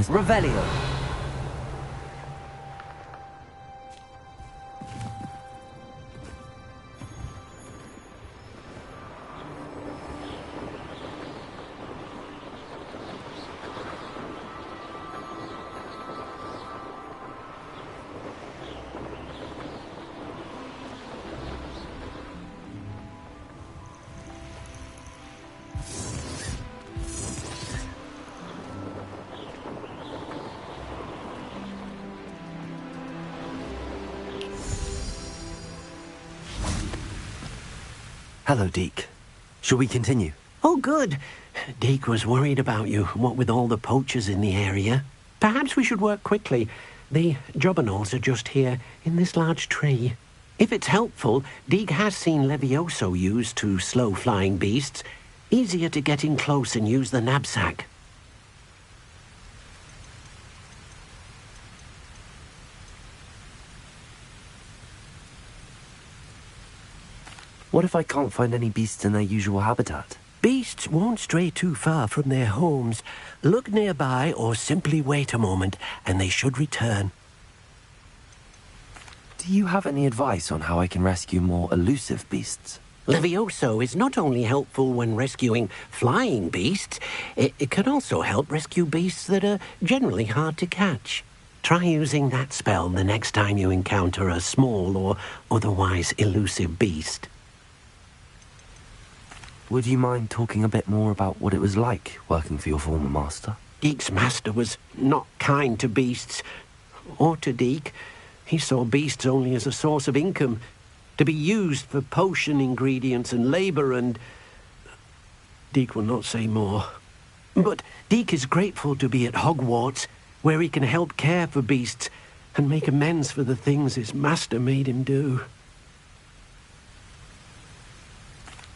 Revelio. Hello, Deke. Shall we continue? Oh, good. Deke was worried about you, what with all the poachers in the area. Perhaps we should work quickly. The jobberknolls are just here, in this large tree. If it's helpful, Deke has seen Levioso used to slow flying beasts. Easier to get in close and use the knapsack. What if I can't find any beasts in their usual habitat? Beasts won't stray too far from their homes. Look nearby or simply wait a moment, and they should return. Do you have any advice on how I can rescue more elusive beasts? Levioso is not only helpful when rescuing flying beasts, it can also help rescue beasts that are generally hard to catch. Try using that spell the next time you encounter a small or otherwise elusive beast. Would you mind talking a bit more about what it was like working for your former master? Deke's master was not kind to beasts, or to Deke. He saw beasts only as a source of income, to be used for potion ingredients and labour, and Deke will not say more. But Deke is grateful to be at Hogwarts, where he can help care for beasts and make amends for the things his master made him do.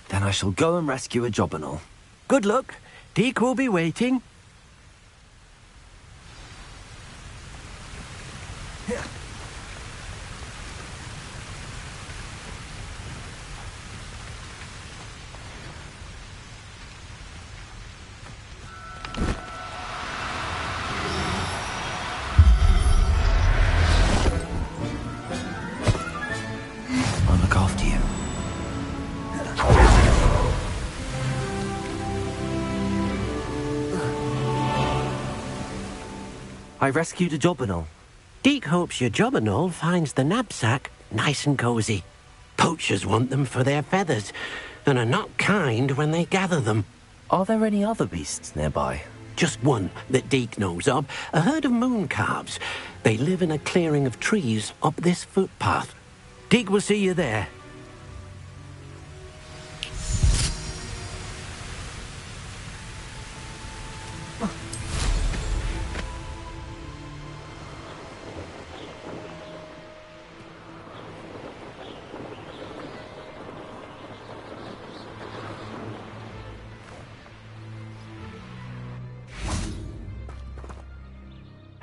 Then I shall go and rescue a jobberknoll. Good luck. Deke will be waiting. I'll look after you. I rescued a jobberknoll. Deke hopes your jobberknoll finds the knapsack nice and cosy. Poachers want them for their feathers, and are not kind when they gather them. Are there any other beasts nearby? Just one that Deke knows of, a herd of moon calves. They live in a clearing of trees up this footpath. Deke will see you there.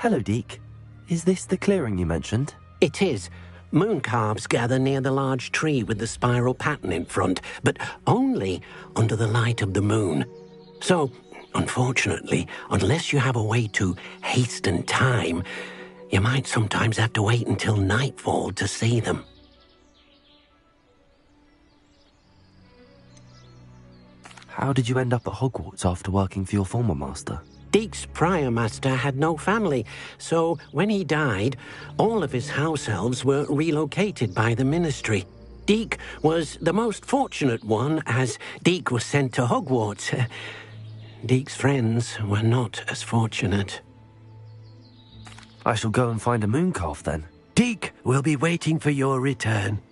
Hello, Deke. Is this the clearing you mentioned? It is. Moon calves gather near the large tree with the spiral pattern in front, but only under the light of the moon. So, unfortunately, unless you have a way to hasten time, you might sometimes have to wait until nightfall to see them. How did you end up at Hogwarts after working for your former master? Deke's prior master had no family, so when he died, all of his house elves were relocated by the ministry. Deke was the most fortunate one, as Deke was sent to Hogwarts. Deke's friends were not as fortunate. I shall go and find a moon calf then. Deke will be waiting for your return.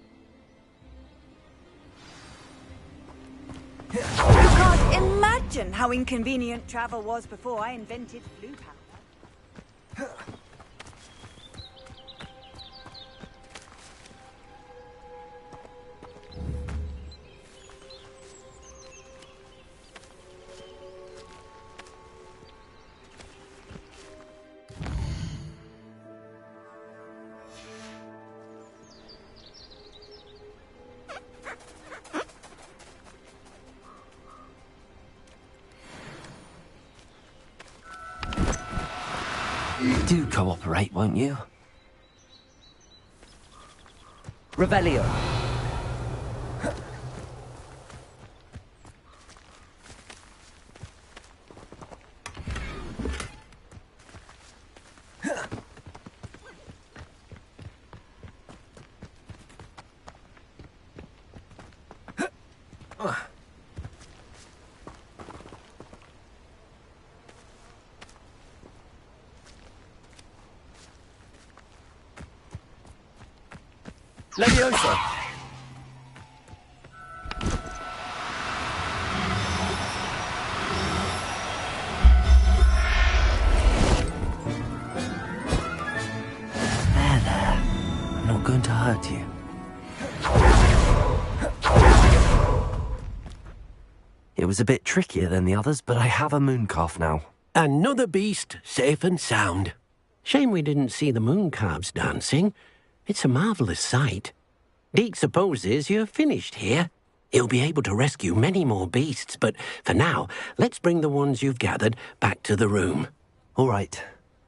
You can't imagine how inconvenient travel was before I invented blue powder. Do cooperate, won't you? Revelio. Leviosa! There. I'm not going to hurt you. It was a bit trickier than the others, but I have a mooncalf now. Another beast, safe and sound. Shame we didn't see the mooncalves dancing. It's a marvellous sight. Deke supposes you're finished here. He'll be able to rescue many more beasts, but for now, let's bring the ones you've gathered back to the room. All right.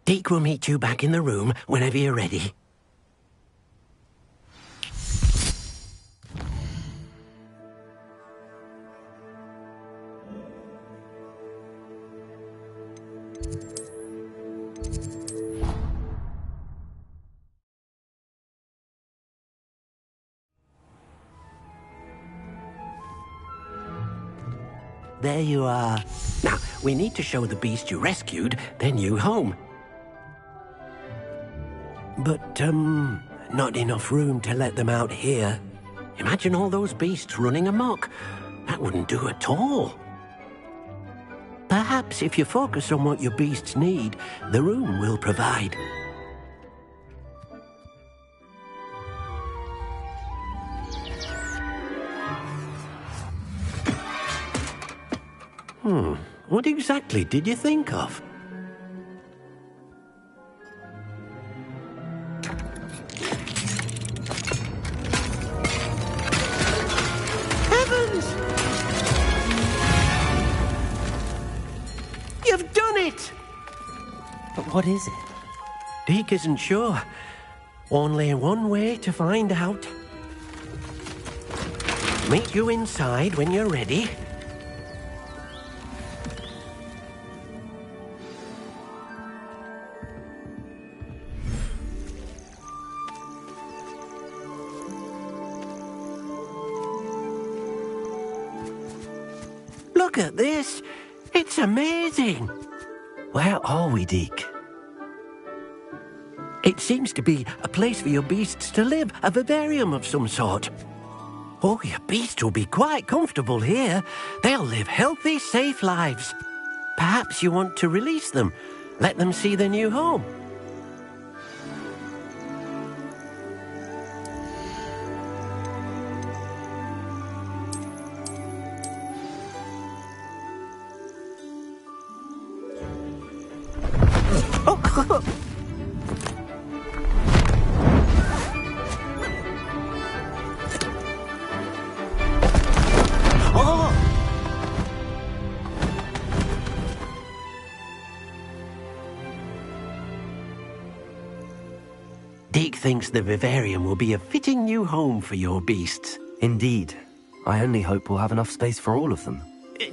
Deke will meet you back in the room whenever you're ready. There you are. Now, we need to show the beast you rescued their new home. But, not enough room to let them out here. Imagine all those beasts running amok. That wouldn't do at all. Perhaps if you focus on what your beasts need, the room will provide. What exactly did you think of? Heavens! You've done it! But what is it? Deke isn't sure. Only one way to find out. Meet you inside when you're ready. Look at this. It's amazing. Where are we, Deke? It seems to be a place for your beasts to live, a vivarium of some sort. Oh, your beasts will be quite comfortable here. They'll live healthy, safe lives. Perhaps you want to release them, let them see their new home. Deke thinks the vivarium will be a fitting new home for your beasts. Indeed. I only hope we'll have enough space for all of them.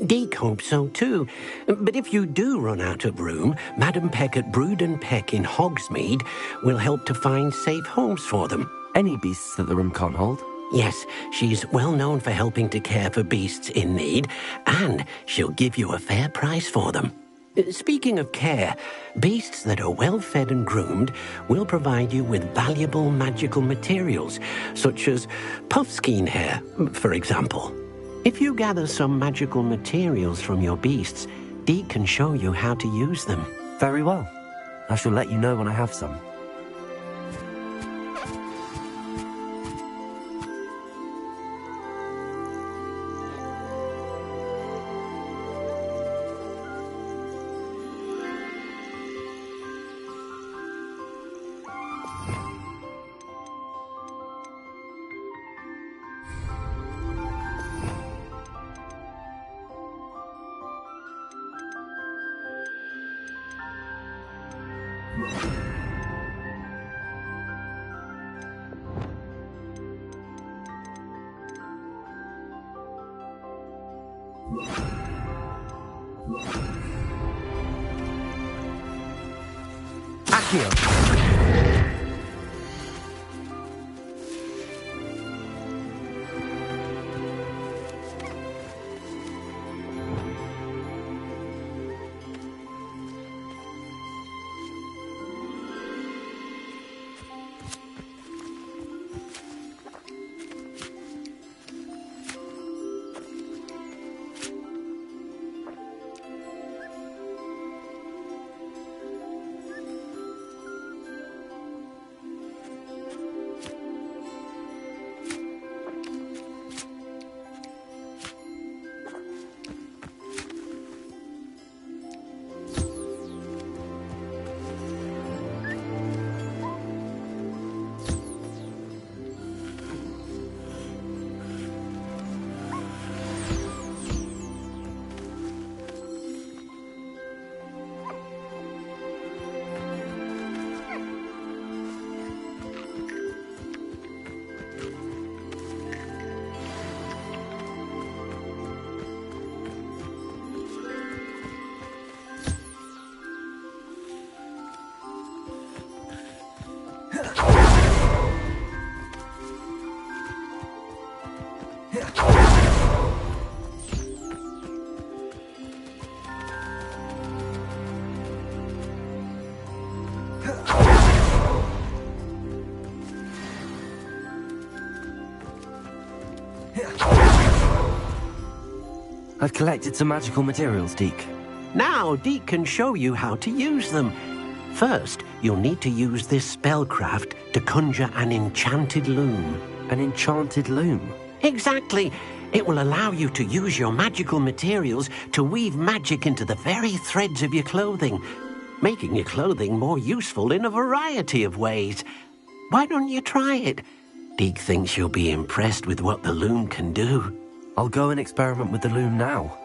Deke hopes so too. But if you do run out of room, Madam Peck at Brood and Peck in Hogsmeade will help to find safe homes for them. Any beasts that the room can't hold? Yes, she's well known for helping to care for beasts in need, and she'll give you a fair price for them. Speaking of care, beasts that are well fed and groomed will provide you with valuable magical materials, such as puffskein hair, for example. If you gather some magical materials from your beasts, Deke can show you how to use them. Very well. I shall let you know when I have some. I've collected some magical materials, Deke. Now, Deke can show you how to use them. First, you'll need to use this spellcraft to conjure an enchanted loom. An enchanted loom? Exactly. It will allow you to use your magical materials to weave magic into the very threads of your clothing, making your clothing more useful in a variety of ways. Why don't you try it? Deke thinks you'll be impressed with what the loom can do. I'll go and experiment with the loom now.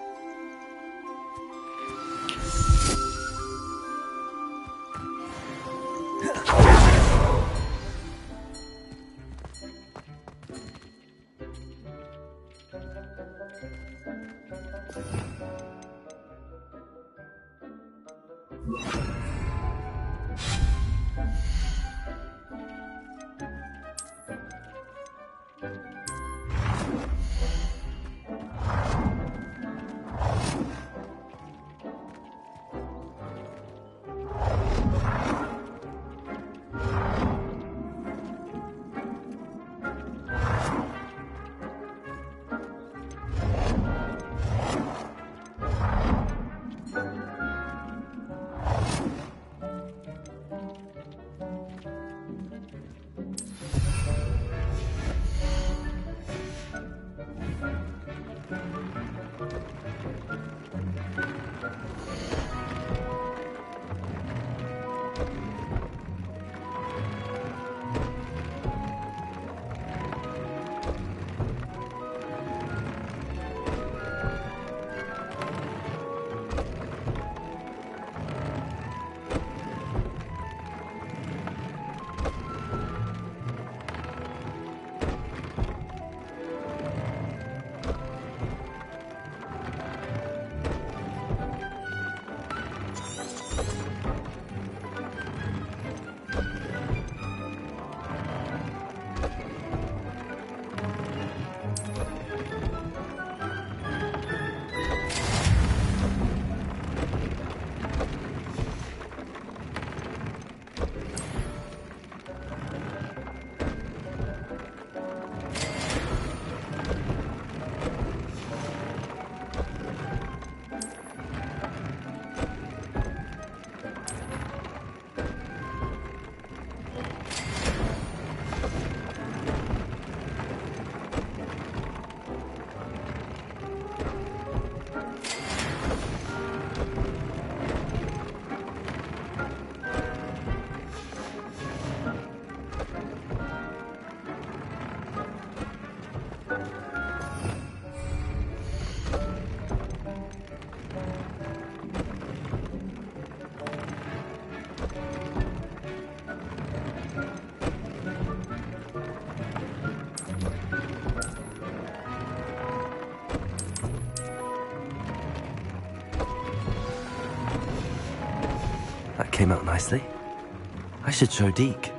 came out nicely. I should show Deke.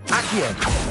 Accio!